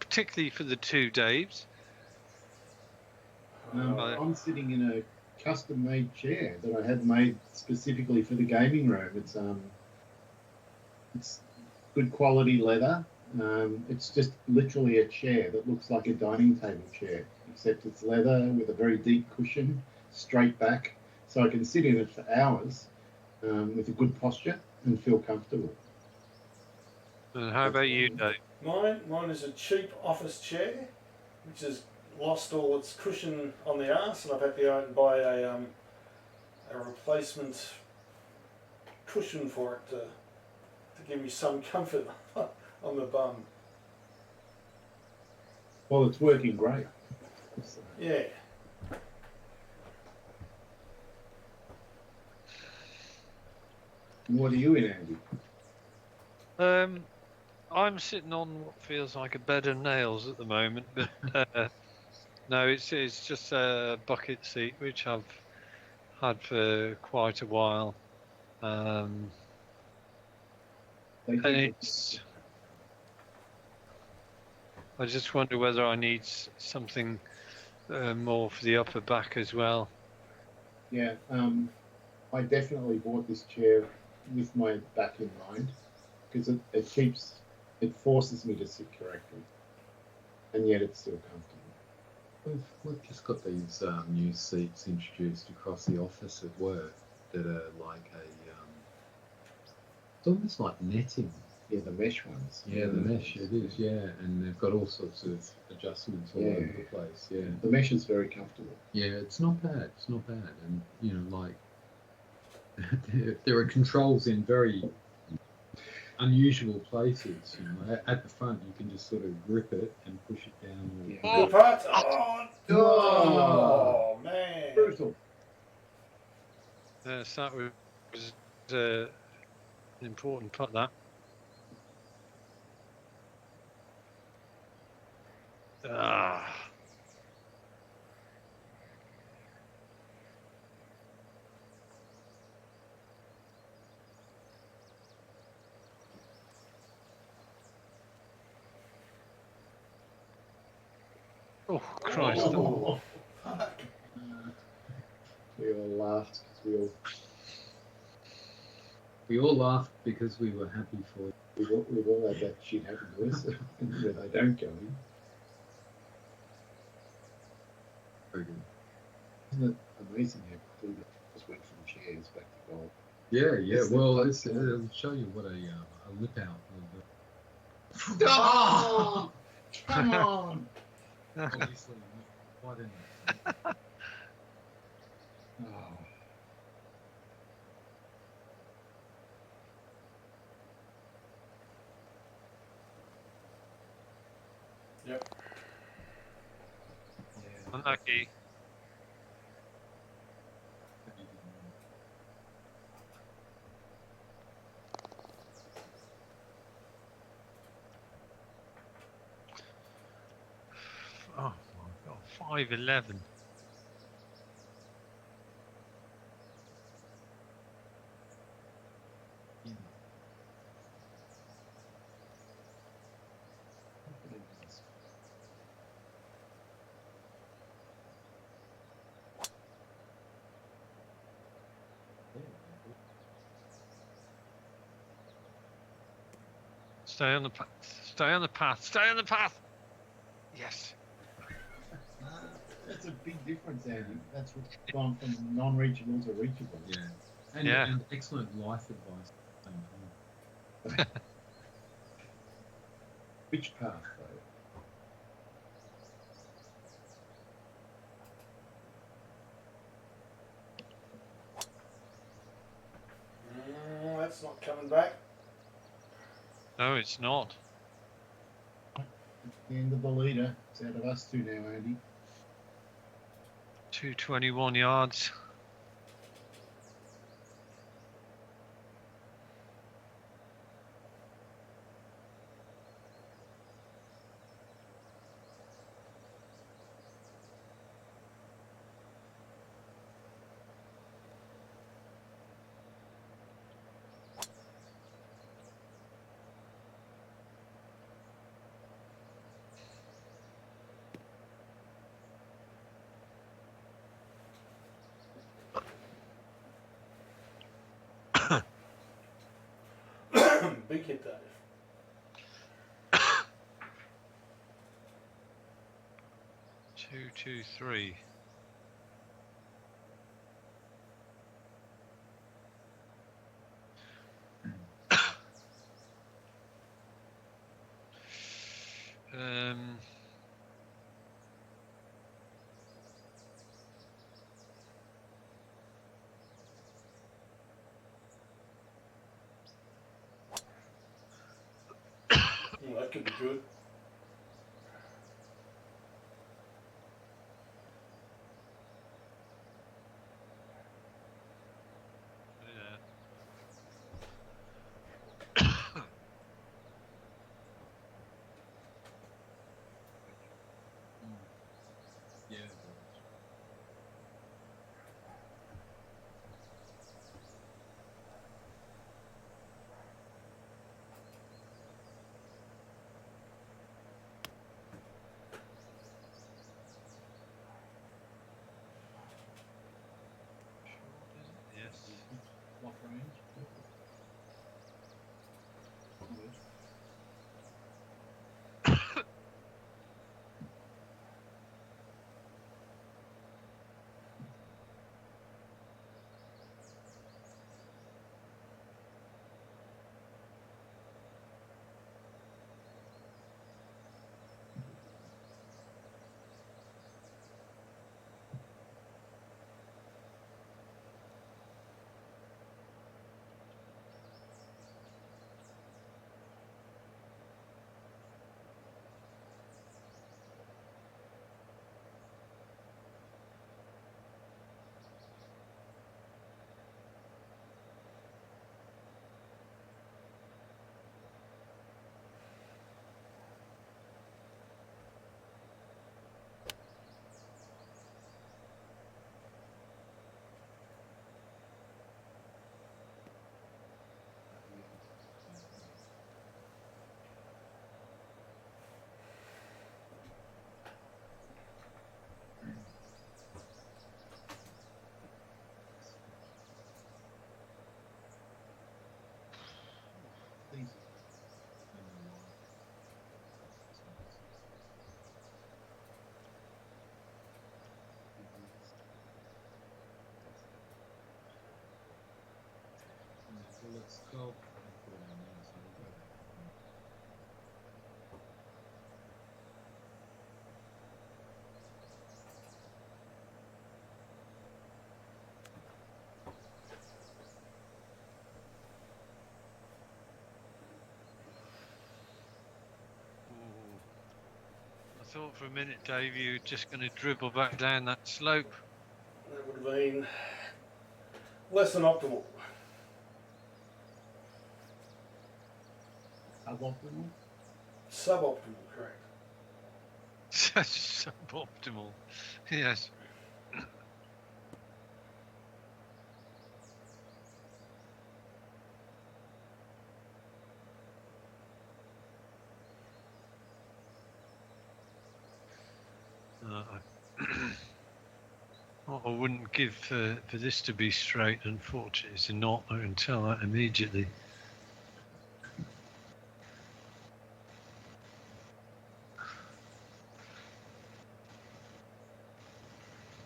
particularly for the two Daves? I'm sitting in a custom-made chair that I had made specifically for the gaming room. It's good quality leather. It's just literally a chair that looks like a dining table chair, except it's leather with a very deep cushion, straight back, so I can sit in it for hours with a good posture and feel comfortable. And how about you, Dave? Mine is a cheap office chair, which has lost all its cushion on the arse, and I've had to go out and buy a replacement cushion for it to give me some comfort on the bum. Well, it's working great. So, Yeah. what are you in, Andy? I'm sitting on what feels like a bed of nails at the moment, but no, it's just a bucket seat which I've had for quite a while, and it's. I just wonder whether I need something more for the upper back as well. Yeah, I definitely bought this chair with my back in mind because it forces me to sit correctly, and yet it's still comfortable. We've just got these new seats introduced across the office at work that are like it's almost like netting Yeah, the mesh ones. Yeah, the mesh, it is, yeah. And they've got all sorts of adjustments all over the place, yeah. The mesh is very comfortable. Yeah, it's not bad. It's not bad. And, you know, like, there are controls in very unusual places. You know, at the front, you can just sort of grip it and push it down. Yeah. Good part. Oh, man. Brutal. So that was an important putt, that. Ah. Oh, Christ. Oh, fuck. We all laughed because We all laughed because we were happy for you. we've all had that shit happen to us where they don't go in. Very good. Isn't it amazing how quickly they just went from chairs back to gold? Yeah, yeah. Isn't it Well, like- it'll show you what a lip out of Oh, come on! obviously not quite enough. Oh. Yep. Yeah. Unlucky. Oh, my God. 5'11". Stay on the path. Stay on the path. Stay on the path. Yes. That's a big difference, Andy. That's gone from non-reachable to reachable. Yeah. And, Yeah. and excellent life advice. at the same time. Which path, though? That's not coming back. No, it's not. The end of the leader. It's out of us two now, Andy. 221 yards. Big hit, Dave. 223. Um. That could be good. Yeah. Yeah. thought for a minute, Dave, you were just going to dribble back down that slope. That would have been less than optimal. Suboptimal? Suboptimal, correct. Suboptimal. Yes. What I wouldn't give for this to be straight, unfortunately, is not. I can tell that immediately.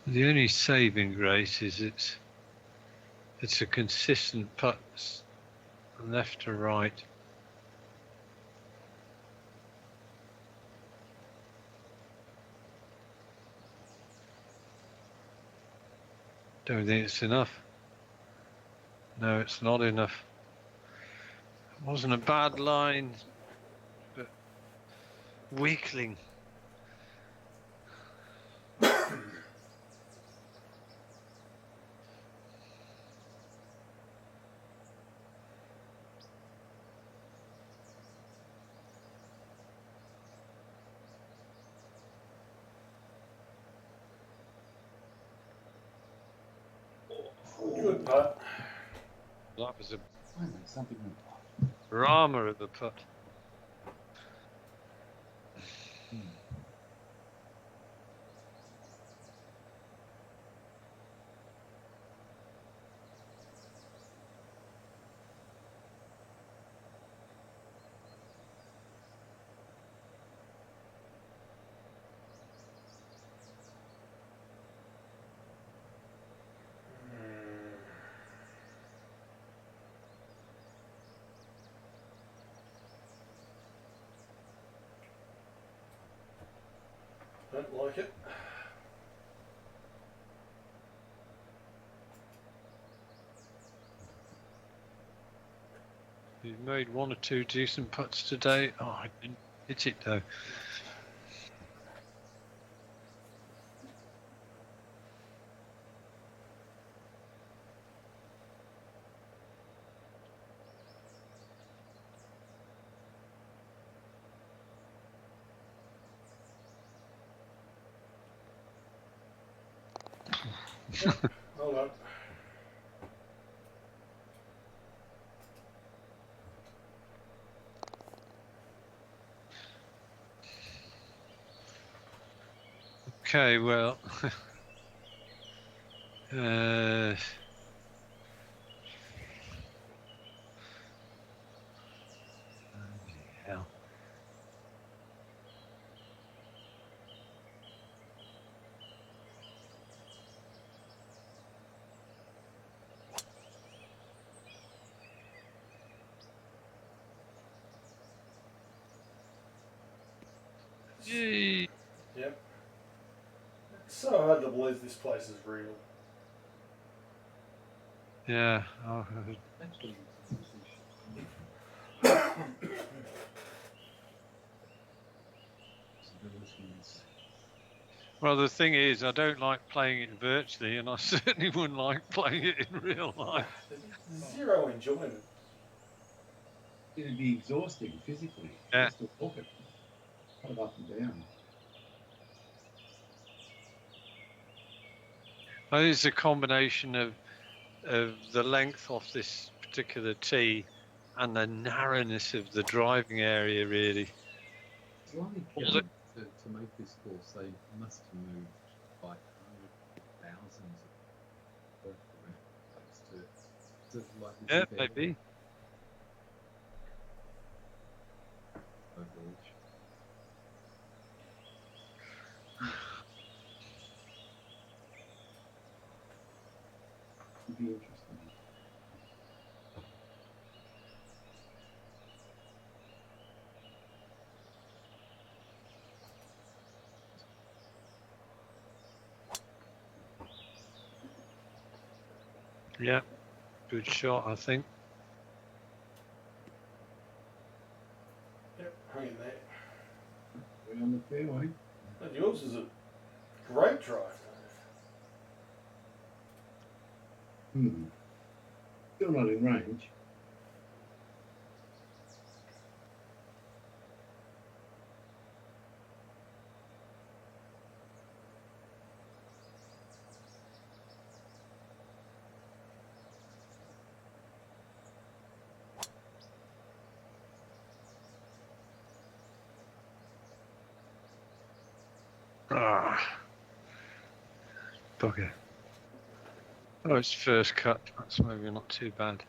The only saving grace is it's a consistent putt left to right. Don't think it's enough. No, it's not enough. It wasn't a bad line, but weakling. Good putt. That was a Finally, something went right. drama of a putt. Don't like it. You've made one or two decent putts today. Oh, I didn't hit it though. Hold on. Okay, well, hell. Gee. Yep. It's so hard to believe this place is real. Yeah. Oh, Actually, possibilities. well, the thing is, I don't like playing it virtually, and I certainly wouldn't like playing it in real life. Zero enjoyment. It'd be exhausting physically. Yeah. Just to walk it. Kind of up and down. I think it's a combination of the length of this particular tee and the narrowness of the driving area, really. It's like Was it- to make this course, they must have moved like thousands of to like this Yeah, event maybe. overall. It'd be interesting. Yeah, good shot, I think. Yep, hang in there. We're on the fairway. Great drive, Dave. Still not in range. Ah, bugger. Oh, it's first cut. That's maybe not too bad.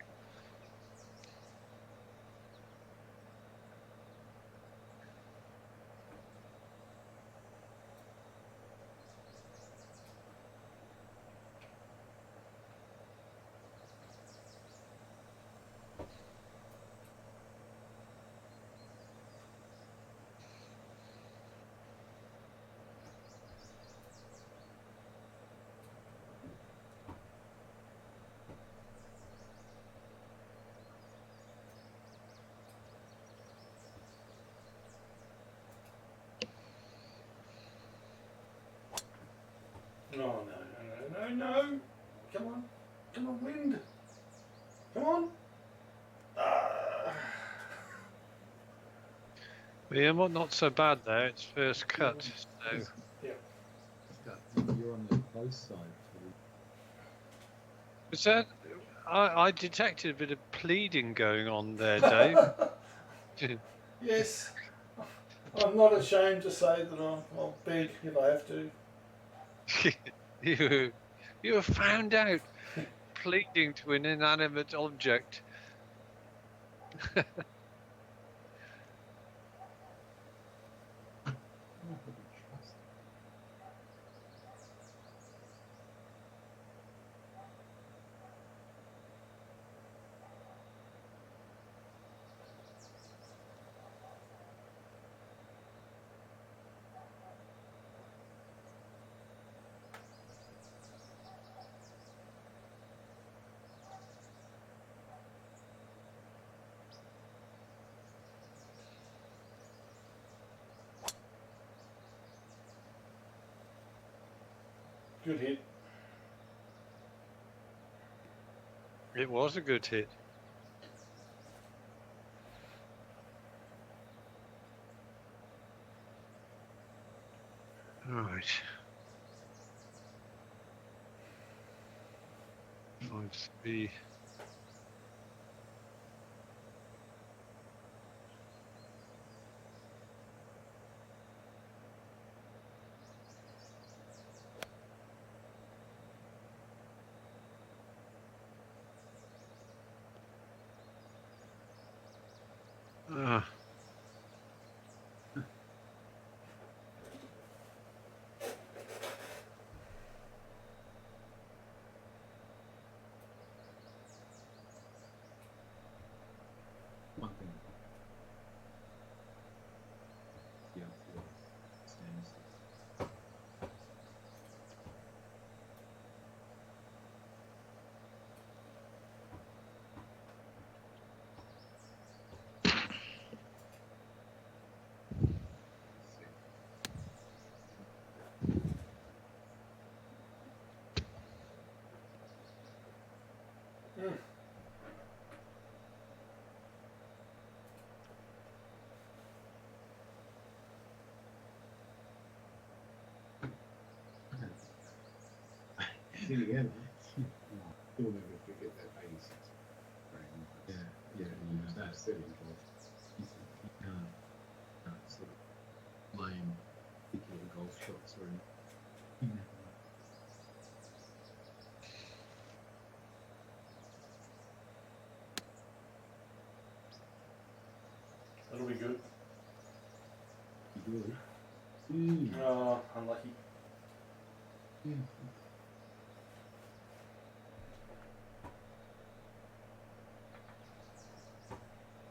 No, no. Come on. Come on, wind. Come on. Yeah, well, not so bad there. It's first cut. So You're on the close side. is that? I detected a bit of pleading going on there, Dave. Yes. I'm not ashamed to say that I'll beg if I have to. You were found out pleading to an inanimate object. Good hit. It was a good hit. Right. 5-3. Ah. One thing. Yeah, stands. Mm. See again. You'll never forget that 86 frame. Yeah, You use that. setting golf. You can't sort of blame particular golf shots or anything. That'll be good. You do. Oh, unlucky.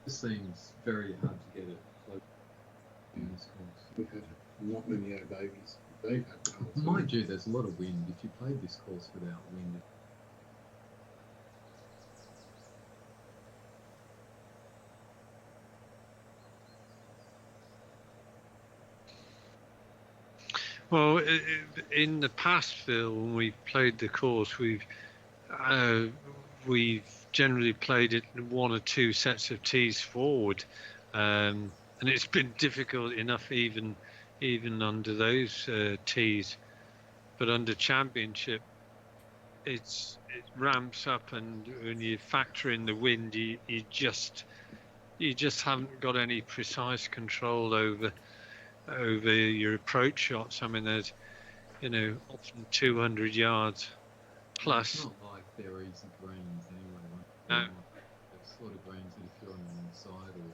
This seems very hard to get it close in this course. We've had not many babies. They've had well. too. Mind you, there's a lot of wind. If you played this course without wind, Well, in the past, Phil, when we've played the course, we've generally played it in one or two sets of tees forward, and it's been difficult enough even under those tees. But under Championship, it ramps up, and when you factor in the wind, you just haven't got any precise control over your approach shots. I mean, there's often 200 yards plus. It's not like they're easy greens anyway. No. They're sort of greens that if you're on the inside, or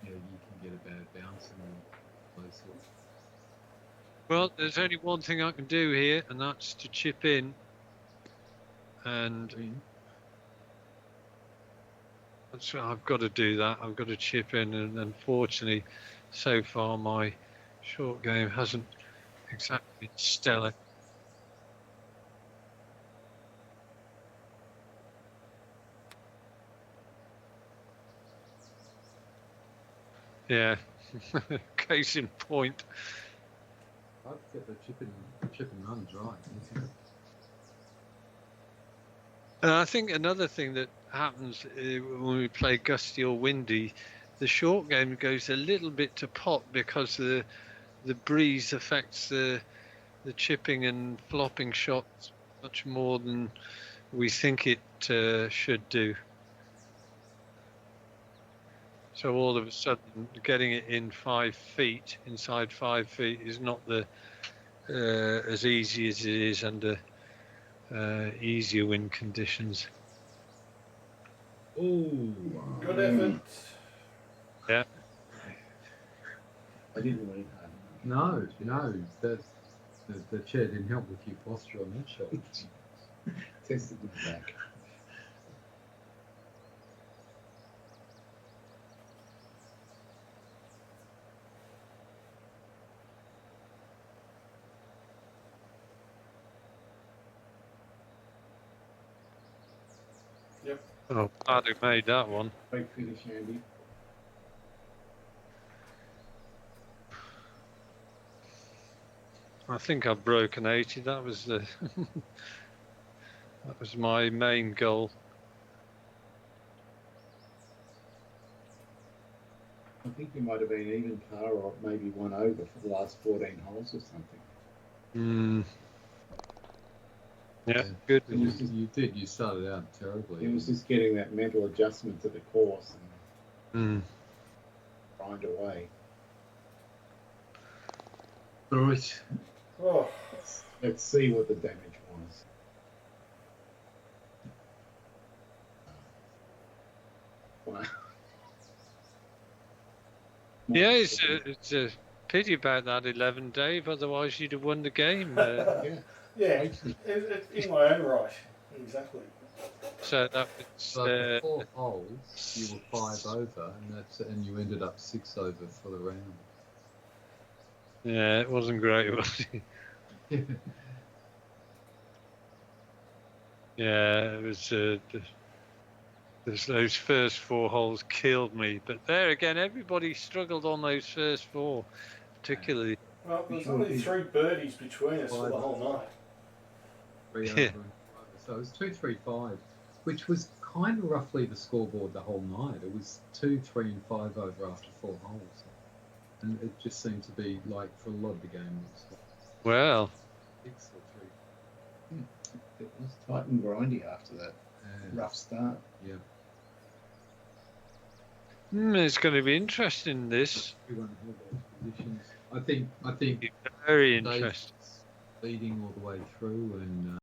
you can get a bad bounce and those sorts. Well, there's only one thing I can do here, and that's to chip in. And I've got to do that. I've got to chip in, and unfortunately, so far my short game hasn't exactly been stellar. Yeah, case in point. I'd get the chip and runs right. And I think another thing that happens when we play gusty or windy, the short game goes a little bit to pot because the breeze affects the chipping and flopping shots much more than we think it should do. So all of a sudden, getting it in 5 feet, inside 5 feet, is not as easy as it is under easier wind conditions. Oh, Good effort. Yeah. I didn't read that. no, the chair didn't help with your posture on that shot. Tested the back. Yep. Oh, glad who made that one. Great finish, Andy. I think I've broken 80. That was that was my main goal. I think you might have been even par or maybe one over for the last 14 holes or something. Yeah, good. You started out terribly. It was just getting that mental adjustment to the course and grind away. Right. Oh, Let's see what the damage was. Wow. Yeah, it's a pity about that 11, Dave. Otherwise, you'd have won the game. Yeah. yeah, in my own right. Exactly. So that was So for 4 holes, you were 5 over, and you ended up 6 over for the round. yeah, it wasn't great, was it? Yeah, it was. Those first 4 holes killed me, but there again, everybody struggled on those first 4, particularly. Well, there's only 3 birdies between us for the whole night. 3 Yeah. over and 5. So it was 2-3-5, which was kind of roughly the scoreboard the whole night. It was 2, 3, and 5 over after 4 holes, and it just seemed to be like for a lot of the game it was Well, 6 or 3. It was tight and grindy after that rough start. Yeah. it's going to be interesting. This Everyone held those positions. I think very Dave interesting. leading all the way through, and